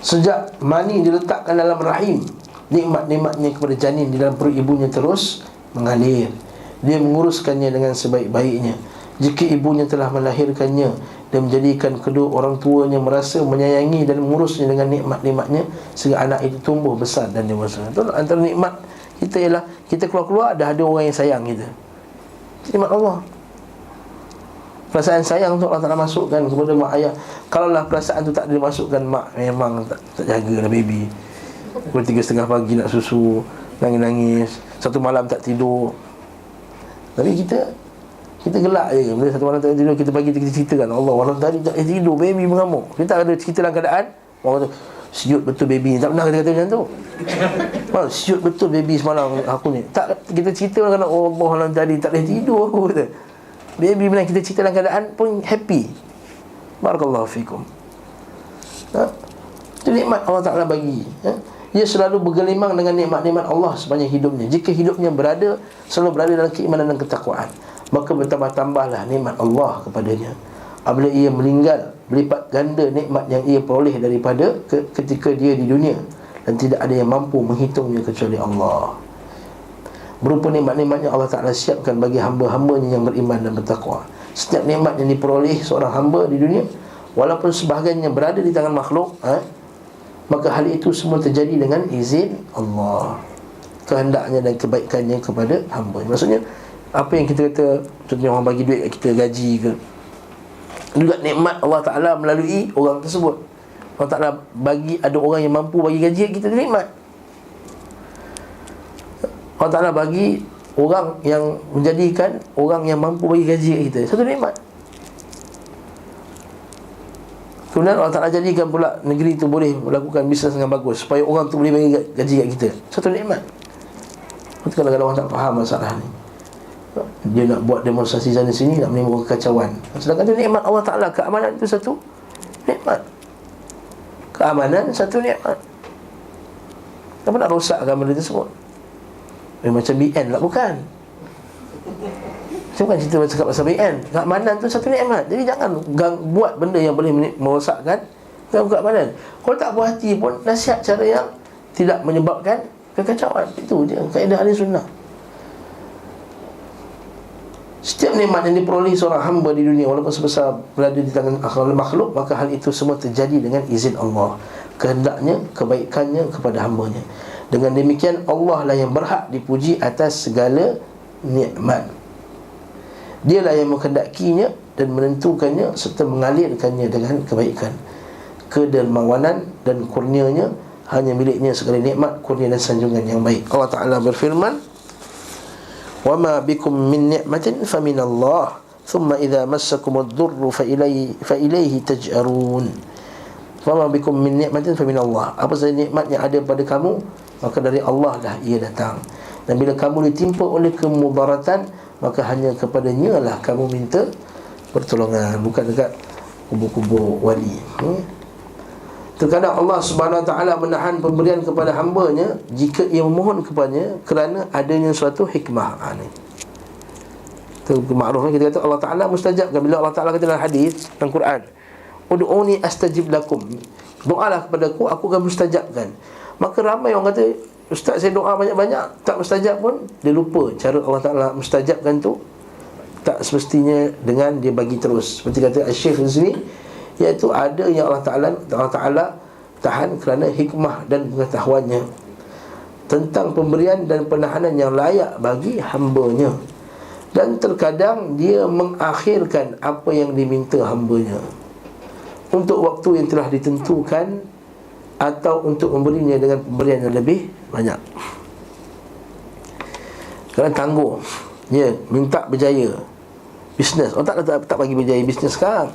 Sejak mani diletakkan dalam rahim, nikmat-nikmatnya kepada janin di dalam perut ibunya terus mengalir. Dia menguruskannya dengan sebaik-baiknya. Jika ibunya telah melahirkannya dan menjadikan kedua orang tuanya merasa menyayangi dan mengurusnya dengan nikmat-nikmatnya, sehingga anak itu tumbuh besar dan dewasa. Itu antara nikmat kita ialah kita keluar-keluar dah ada orang yang sayang kita. Nikmat Allah. Perasaan sayang tu Allah Ta'ala masukkan kepada mak ayah. Kalaulah perasaan tu tak dimasukkan, mak memang tak jagalah baby. Pukul 3:30 pagi nak susu, nangis-nangis, satu malam tak tidur. Tapi kita gelak je. Bila satu malam tak tidur, kita pagi kita ceritakan, Allah, malam tadi tak tidur, baby mengamuk. Kita tak ada cerita dalam keadaan orang kata, siut betul baby ni. Tak pernah kita kata macam tu. Siut betul baby semalam aku ni. Tak, kita cerita dalam keadaan, oh Allah, malam tadi tak boleh tidur aku kata. Baby bila kita cerita dalam keadaan pun happy. Barakallahu fikum. Itu nikmat Allah Ta'ala bagi. Dia selalu bergelimang dengan nikmat-nikmat Allah sepanjang hidupnya. Jika hidupnya selalu berada dalam keimanan dan ketakwaan, maka bertambah-tambahlah nikmat Allah kepadanya. Apabila ia meninggal, berlipat ganda nikmat yang ia peroleh daripada ketika dia di dunia, dan tidak ada yang mampu menghitungnya kecuali Allah. Berupa nikmat-nikmatnya Allah Ta'ala siapkan bagi hamba-hambanya yang beriman dan bertakwa. Setiap nikmat yang diperoleh seorang hamba di dunia, walaupun sebahagiannya berada di tangan makhluk, maka hal itu semua terjadi dengan izin Allah, kehendaknya dan kebaikannya kepada hamba. Maksudnya apa yang kita kata, contohnya orang bagi duit kita, gaji ke, juga nikmat Allah Ta'ala melalui orang tersebut. Allah Ta'ala bagi, ada orang yang mampu bagi gaji kita, nikmat. Allah Ta'ala bagi orang yang menjadikan orang yang mampu bagi gaji kita, satu nikmat. Kemudian Allah Ta'ala jadikan pula negeri itu boleh melakukan bisnes dengan bagus, supaya orang tu boleh bagi gaji kat kita, satu nikmat. Kadang-kadang orang tak faham masalah ni, dia nak buat demonstrasi sana sini, nak menimbulkan kekacauan. Sedangkan itu nikmat Allah Ta'ala. Keamanan itu satu nikmat. Keamanan satu nikmat. Kenapa nak rosakkan benda tersebut? Macam BN lah, bukan. Saya bukan cerita cakap pasal BN. Keamanan tu satu nikmat. Jadi jangan buat benda yang boleh merosakkan keamanan. Kalau tak puas hati pun, nasihat cara yang tidak menyebabkan kekacauan. Itu je kaedah ahli sunnah. Setiap nikmat yang diperolehi seorang hamba di dunia, walaupun sebesar berada di tangan makhluk, maka hal itu semua terjadi dengan izin Allah, kehendaknya, kebaikannya kepada hambanya. Dengan demikian Allah lah yang berhak dipuji atas segala nikmat. Dialah yang menghendakinya dan menentukannya serta mengalirkannya dengan kebaikan. Kedermawanan dan kurnianya hanya miliknya segala nikmat, kurnia dan sanjungan yang baik. Allah Ta'ala berfirman, وَمَا بِكُم مِّن نِعْمَةٍ فَمِنَ اللَّهِ ثُمَّ إِذَا مَسَّكُمُ الضُّرُّ فَإِلَيْهِ تَجْأَرُونَ. وَمَا بِكُم مِّن نِعْمَةٍ فَمِنَ اللَّهِ. Apa sahaja nikmat yang ada pada kamu, maka dari Allah lah ia datang. Dan bila kamu ditimpa oleh kemudaratan, maka hanya kepadanya lah kamu minta pertolongan, bukan dekat kubur-kubur wali. Terkadang Allah Subhanahu Wa Taala menahan pemberian kepada hamba-Nya jika ia memohon kepadanya kerana adanya suatu hikmah. Ni itu makrufnya kita kata Allah Taala mustajabkan. Bila Allah Taala kata dalam hadis dalam Quran, ud'uni astajib lakum, doalah kepadaku, aku akan mustajabkan. Maka ramai orang kata, ustaz saya doa banyak-banyak tak mustajab pun. Dia lupa cara Allah Taala mustajabkan tu tak semestinya dengan dia bagi terus. Seperti kata Syekh Rizvi, iaitu ada yang Allah Ta'ala tahan kerana hikmah dan pengetahuannya tentang pemberian dan penahanan yang layak bagi hamba-Nya. Dan terkadang dia mengakhirkan apa yang diminta hamba-Nya untuk waktu yang telah ditentukan, atau untuk memberinya dengan pemberian yang lebih banyak. Kerana tangguh, minta berjaya bisnes, orang tak bagi berjaya bisnes sekarang.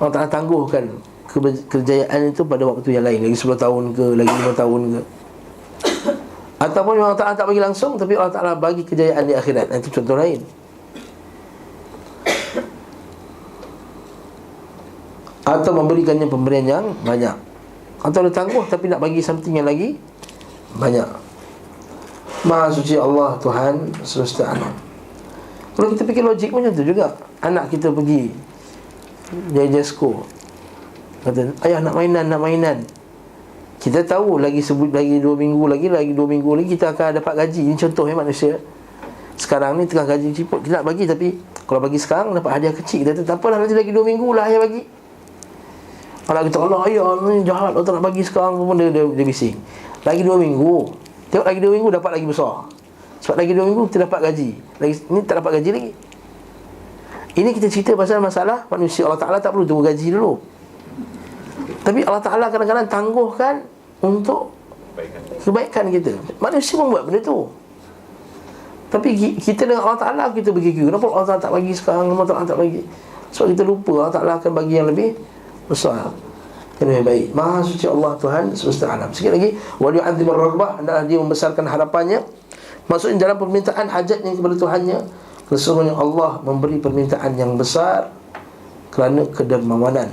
Allah Ta'ala tangguhkan kejayaan itu pada waktu yang lain, lagi 10 tahun ke, lagi 5 tahun ke. Ataupun Allah Ta'ala tak bagi langsung, tapi Allah Ta'ala bagi kejayaan di akhirat. Itu contoh lain. Atau memberikannya pemberian yang banyak. Atau dia tangguh tapi nak bagi something yang lagi banyak. Maha suci Allah Tuhan semesta alam. Kalau kita fikir logik macam tu juga. Anak kita pergi Jasko, kata, ayah nak mainan. Kita tahu lagi 2 minggu lagi 2 minggu lagi kita akan dapat gaji. Ini contoh manusia. Sekarang ni tengah gaji ciput, kita nak bagi, tapi kalau bagi sekarang dapat hadiah kecil, kita kata tak apalah, nanti lagi 2 minggu lah ayah bagi. Kalau kita Allah ayah ni jahat, Allah tak nak bagi sekarang pun, dia bising. Lagi 2 minggu. Tengok lagi 2 minggu dapat lagi besar. Sebab lagi 2 minggu kita dapat gaji. Lagi ni tak dapat gaji lagi. Ini kita cerita pasal masalah manusia. Allah Ta'ala tak perlu tunggu gaji dulu, tapi Allah Ta'ala kadang-kadang tangguhkan untuk kebaikan kita. Manusia pun buat benda tu, tapi kita dengan Allah Ta'ala kita bergigil. Kenapa Allah Ta'ala tak bagi sekarang? Kenapa Allah tak bagi? Sebab kita lupa Allah Ta'ala akan bagi yang lebih besar, yang lebih baik. Maha suci Allah Tuhan semesta alam. Sikit lagi, wa yu'adzimur raghbah, adalah dia membesarkan harapannya. Maksudnya dalam permintaan hajatnya kepada Tuhannya, sesungguhnya Allah memberi permintaan yang besar kerana kedermawanan,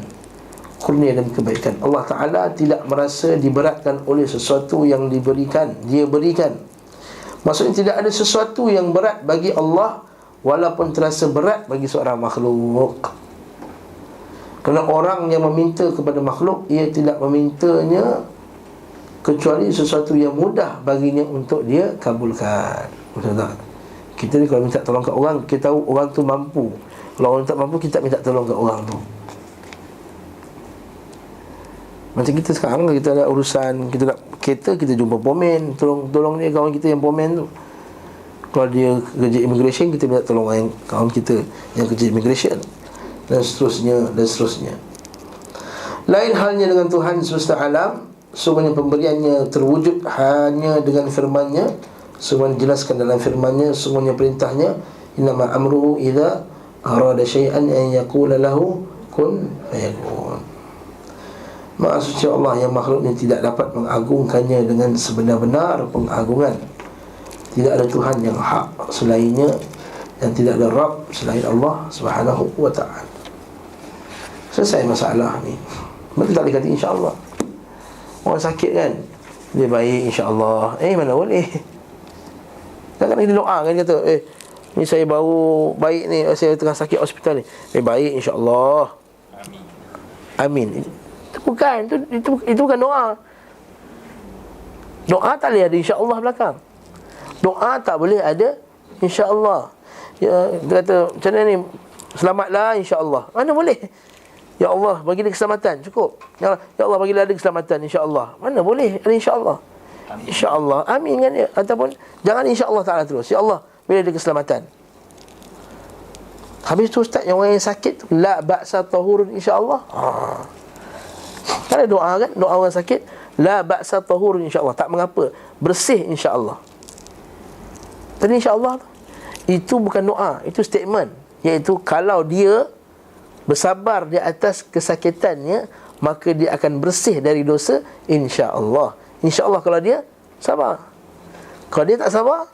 kurnia dan kebaikan. Allah Ta'ala tidak merasa diberatkan oleh sesuatu yang Dia berikan. Maksudnya tidak ada sesuatu yang berat bagi Allah walaupun terasa berat bagi seorang makhluk. Kerana orang yang meminta kepada makhluk, ia tidak memintanya kecuali sesuatu yang mudah baginya untuk dia kabulkan. Betul tak? Kita ni kalau minta tolong kat orang, kita tahu orang tu mampu. Kalau orang tak mampu, kita minta tolong kat orang tu. Macam kita sekarang, kita ada urusan, kita nak kereta, kita jumpa pomen, tolong dia kawan kita yang pomen tu. Kalau dia kerja immigration, kita minta tolong yang kawan kita yang kerja immigration, dan seterusnya, dan seterusnya. Lain halnya dengan Tuhan semesta alam. Sungguhnya pemberiannya terwujud hanya dengan firman-Nya. Sungguhnya dijelaskan dalam firman-Nya, sungguhnya perintahnya, innama amruhu idza arada syai'an an yaqula lahu kun fayakun. Maha suci Allah yang makhluknya tidak dapat mengagungkannya dengan sebenar-benar pengagungan. Tidak ada Tuhan yang hak selainnya, dan tidak ada Rabb selain Allah Subhanahu wa ta'ala. Selesai masalah ni. Betul tak dia kata insya-Allah. Orang sakit kan, dia baik insya-Allah. Mana boleh. Kadang-kadang dia doa kan, kata ni saya baru baik ni, saya tengah sakit hospital ni, baik insya-Allah. Amin. Itu bukan doa. Doa tak boleh ada insya-Allah belakang. Doa tak boleh ada insya-Allah. Ya, dia kata macam mana ni, selamatlah insya-Allah. Mana boleh? Ya Allah bagi dia keselamatan, cukup. Ya Allah bagi dia ada keselamatan insya-Allah. Mana boleh ada insya-Allah? Insya-Allah. Amin kan dia. Ataupun jangan insya-Allah Taala terus. Ya Allah bagi dia keselamatan. Habis tu ustaz, yang orang yang sakit tu, la ba'sa tahurun insya-Allah. Kan ada doa kan, doa orang sakit, la ba'sa tahurun insya-Allah, tak mengapa, bersih insya-Allah. Tadi insya-Allah itu bukan doa, itu statement, iaitu kalau dia bersabar di atas kesakitannya, maka dia akan bersih dari dosa insya-Allah. Insya-Allah kalau dia sabar. Kalau dia tak sabar,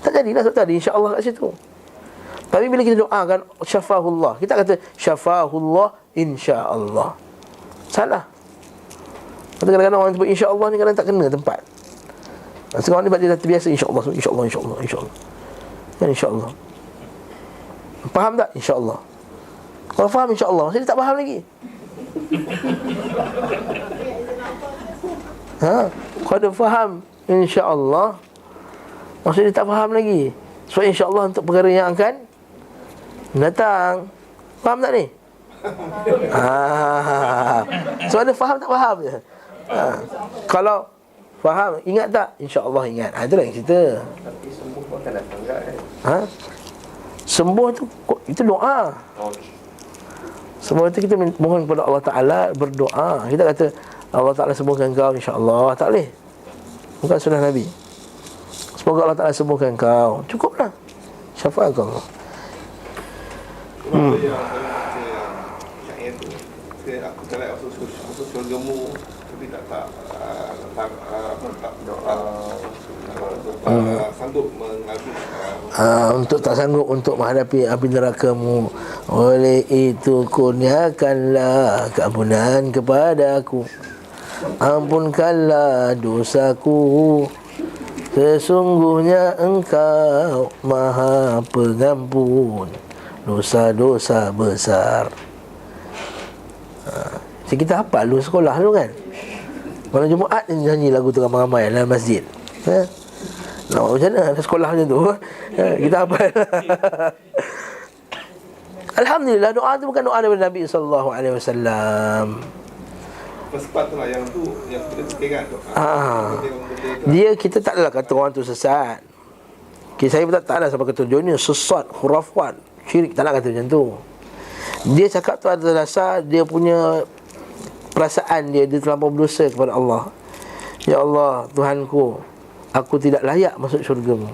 tak jadilah sebab tadi insya-Allah kat situ. Tapi bila kita doakan syafahullah, kita kata syafahullah insya-Allah. Salah. Kadang-kadang orang sebut insya-Allah ni kadang tak kena tempat. Sekarang ni dia dah terbiasa insya-Allah, insya-Allah, insya-Allah, insya-Allah. Kan insya-Allah. Faham tak? Insya-Allah. Kalau faham insya-Allah, maksudnya dia tak faham lagi. Kalau dia faham insya-Allah, maksudnya dia tak faham lagi. Sebab insya-Allah untuk perkara yang akan datang. Faham tak ni? Sebab dia faham tak faham je. Kalau faham, ingat tak? InsyaAllah ingat. Itulah yang cerita. Tapi sembuh pun akan datang kan? Sembuh tu, itu doa. Sembuh tu kita mohon kepada Allah Ta'ala, berdoa. Kita kata Allah Ta'ala sembuhkan kau insyaAllah. Tak boleh. Bukan sunnah Nabi. Semoga Allah Ta'ala sembuhkan kau. Cukuplah. Syafaat kau. Yang itu, aku tak nak masuk syurgamu, tapi tak sanggup mengaku. Untuk tak sanggup untuk menghadapi api nerakamu. Oleh itu kurniakanlah keampunan kepadaku. Ampunkanlah dosaku. Sesungguhnya Engkau Maha Pengampun dosa-dosa besar. Jadi kita hafal dulu sekolah dulu kan. Malam Jumaat ni nyanyi lagu tu ramai-ramai dalam masjid. Macam mana sekolah macam tu? Kita hafal. Alhamdulillah, doa tu bukan doa daripada Nabi SAW. Sepatutnya yang tu yang kita fikirkan tu. Dia, kita tak adalah kata orang tu sesat. Saya pun tak ada sampai kata dia ni sesat, khurafat, syirik, tak nak kata macam tu. Dia cakap tu ada dasar dia punya perasaan dia terlampau berdosa kepada Allah. Ya Allah, Tuhanku, aku tidak layak masuk syurga-Mu,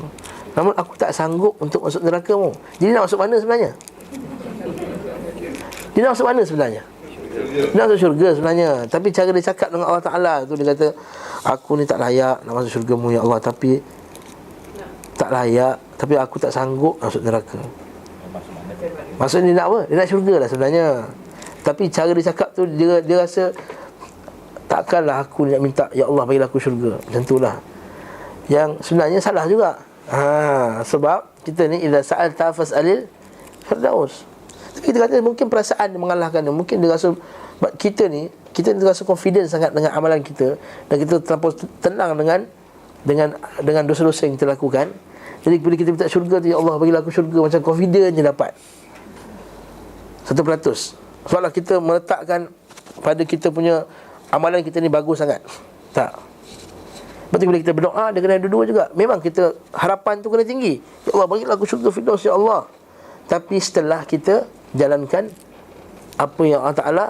namun aku tak sanggup untuk masuk neraka-Mu. Jadi nak masuk mana sebenarnya? Dia nak masuk mana sebenarnya? Dia nak masuk syurga sebenarnya. Tapi cara dia cakap dengan Allah Ta'ala tu, dia kata, aku ni tak layak nak masuk syurga-Mu ya Allah, tapi tak layak, tapi aku tak sanggup masuk neraka. Maksudnya dia nak apa? Dia nak syurga lah sebenarnya. Tapi cara dia cakap tu, dia rasa takkanlah aku nak minta ya Allah bagilah aku syurga. Macam tu lah. Yang sebenarnya salah juga. Sebab kita ni idza sa'alta fas'alil firdaus. Tapi kita kata mungkin perasaan dia mengalahkan dia. Mungkin dia rasa kita rasa confident sangat dengan amalan kita, dan kita terlampau tenang dengan dosa-dosa yang kita lakukan. Jadi bila kita minta syurga tu, ya Allah bagilah aku syurga, macam confident je dapat 100%. Sebablah kita meletakkan pada kita punya amalan kita ni bagus sangat. Tak. Berarti bila kita berdoa, dia kena dua-dua juga. Memang kita harapan tu kena tinggi. Ya Allah bagilah aku syurga firdaus ya Allah. Tapi setelah kita jalankan apa yang Allah Ta'ala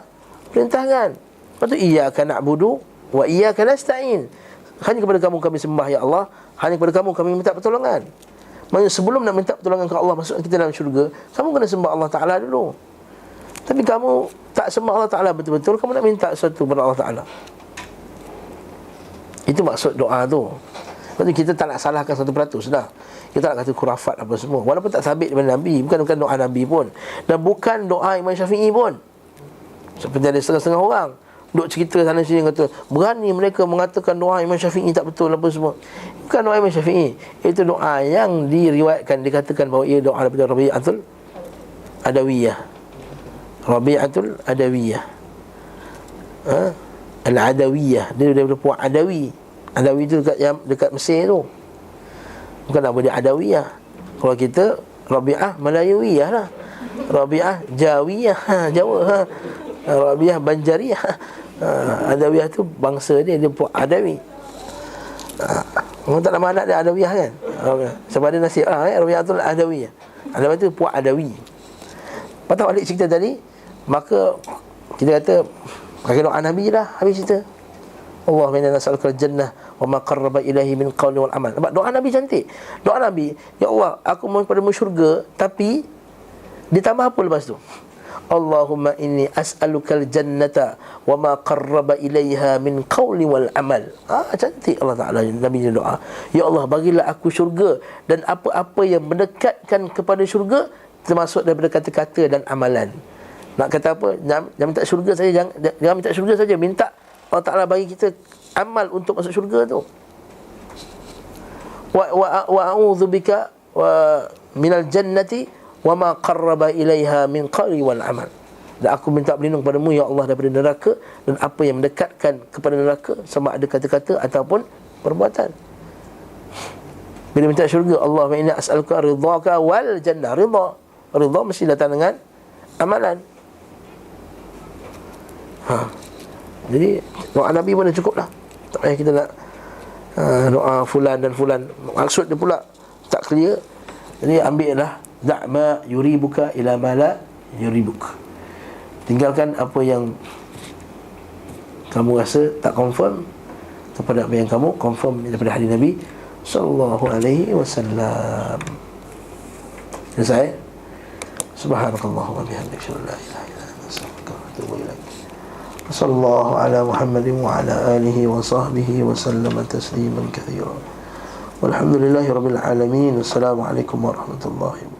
perintahkan. Lepas tu iyyaka na'budu wa iyyaka nasta'in. Hanya kepada kamu kami sembah ya Allah, hanya kepada kamu kami minta pertolongan. Maksudnya sebelum nak minta pertolongan ke Allah, masuk kita dalam syurga, kamu kena sembah Allah Ta'ala dulu. Tapi kamu tak sembah Allah Ta'ala betul-betul, kamu nak minta sesuatu kepada Allah Ta'ala. Itu maksud doa tu. Lepas tu kita tak nak salahkan 100% dah. Kita nak kata khurafat apa semua, walaupun tak sabit daripada Nabi. Bukan doa Nabi pun, dan bukan doa Imam Syafi'i pun. Seperti ada setengah-setengah orang duk cerita sana sini, kata berani mereka mengatakan doa Imam Syafi'i tak betul apa semua. Bukan doa Imam Syafi'i. Itu doa yang diriwayatkan, dikatakan bahawa ia doa daripada Rabi'atul Adawiyah. Rabi'atul Adawiyah, Al-Adawiyah, dia daripada puak Adawi. Adawi tu dekat Mesir tu. Bukan nama dia Adawiyah. Kalau kita Rabi'ah Melayuiyah lah, Rabi'ah Jawiyah, Jawa, Rabi'ah Banjariyah. Adawiyah tu bangsa dia puak Adawi. Orang tak nama anak dia Adawiyah kan. Sebab ada nasib Rabi'atul Adawiyah. Adawi tu puak Adawi. Patah balik cerita tadi, maka kita kata pakai doa Nabi lah habis cerita. Allahumma inna nas'aluka al-jannah wa ma qarraba ilaihi min qawli wal amal. Nampak doa Nabi cantik. Doa Nabi, ya Allah, aku mohon padamu syurga, tapi ditambah apa lepas tu? Allahumma inni as'aluka al-jannata wa ma qarraba ilaiha min qawli wal amal. Cantik Allah Ta'ala Nabi ni doa. Ya Allah, bagilah aku syurga dan apa-apa yang mendekatkan kepada syurga, termasuk daripada kata-kata dan amalan. Nak kata apa? Jangan minta syurga saja, jangan minta syurga saja, minta Allah Ta'ala bagi kita amal untuk masuk syurga tu. Wa a'udzu bika wa minal jannati wa ma qarraba ilaiha min qawli wal amal. Dan aku minta berlindung padamu ya Allah daripada neraka dan apa yang mendekatkan kepada neraka, sama ada kata-kata ataupun perbuatan. Bila minta syurga, Allahumma inni as'aluka ridhaka wal jannah. Ridha mesti datang dengan amalan. Jadi doa Nabi pun dah cukup lah. Tak payah kita nak doa fulan dan fulan. Maksud dia pula tak clear. Jadi ambil lah da'ma yuribuka ila ma la yuribuk. Tinggalkan apa yang kamu rasa tak confirm kepada apa yang kamu confirm daripada hadis Nabi sallallahu alaihi wasallam. Selesai. Subhanakallahumma wa bihamdika la ilaha illa anta astaghfiruka wa atubu ilaik. Sallallahu ala Muhammadin wa ala alihi wa sahbihi wa sallama tasliman katsira. Walhamdulillahi rabbil alamin. Assalamualaikum warahmatullahi wabarakatuh.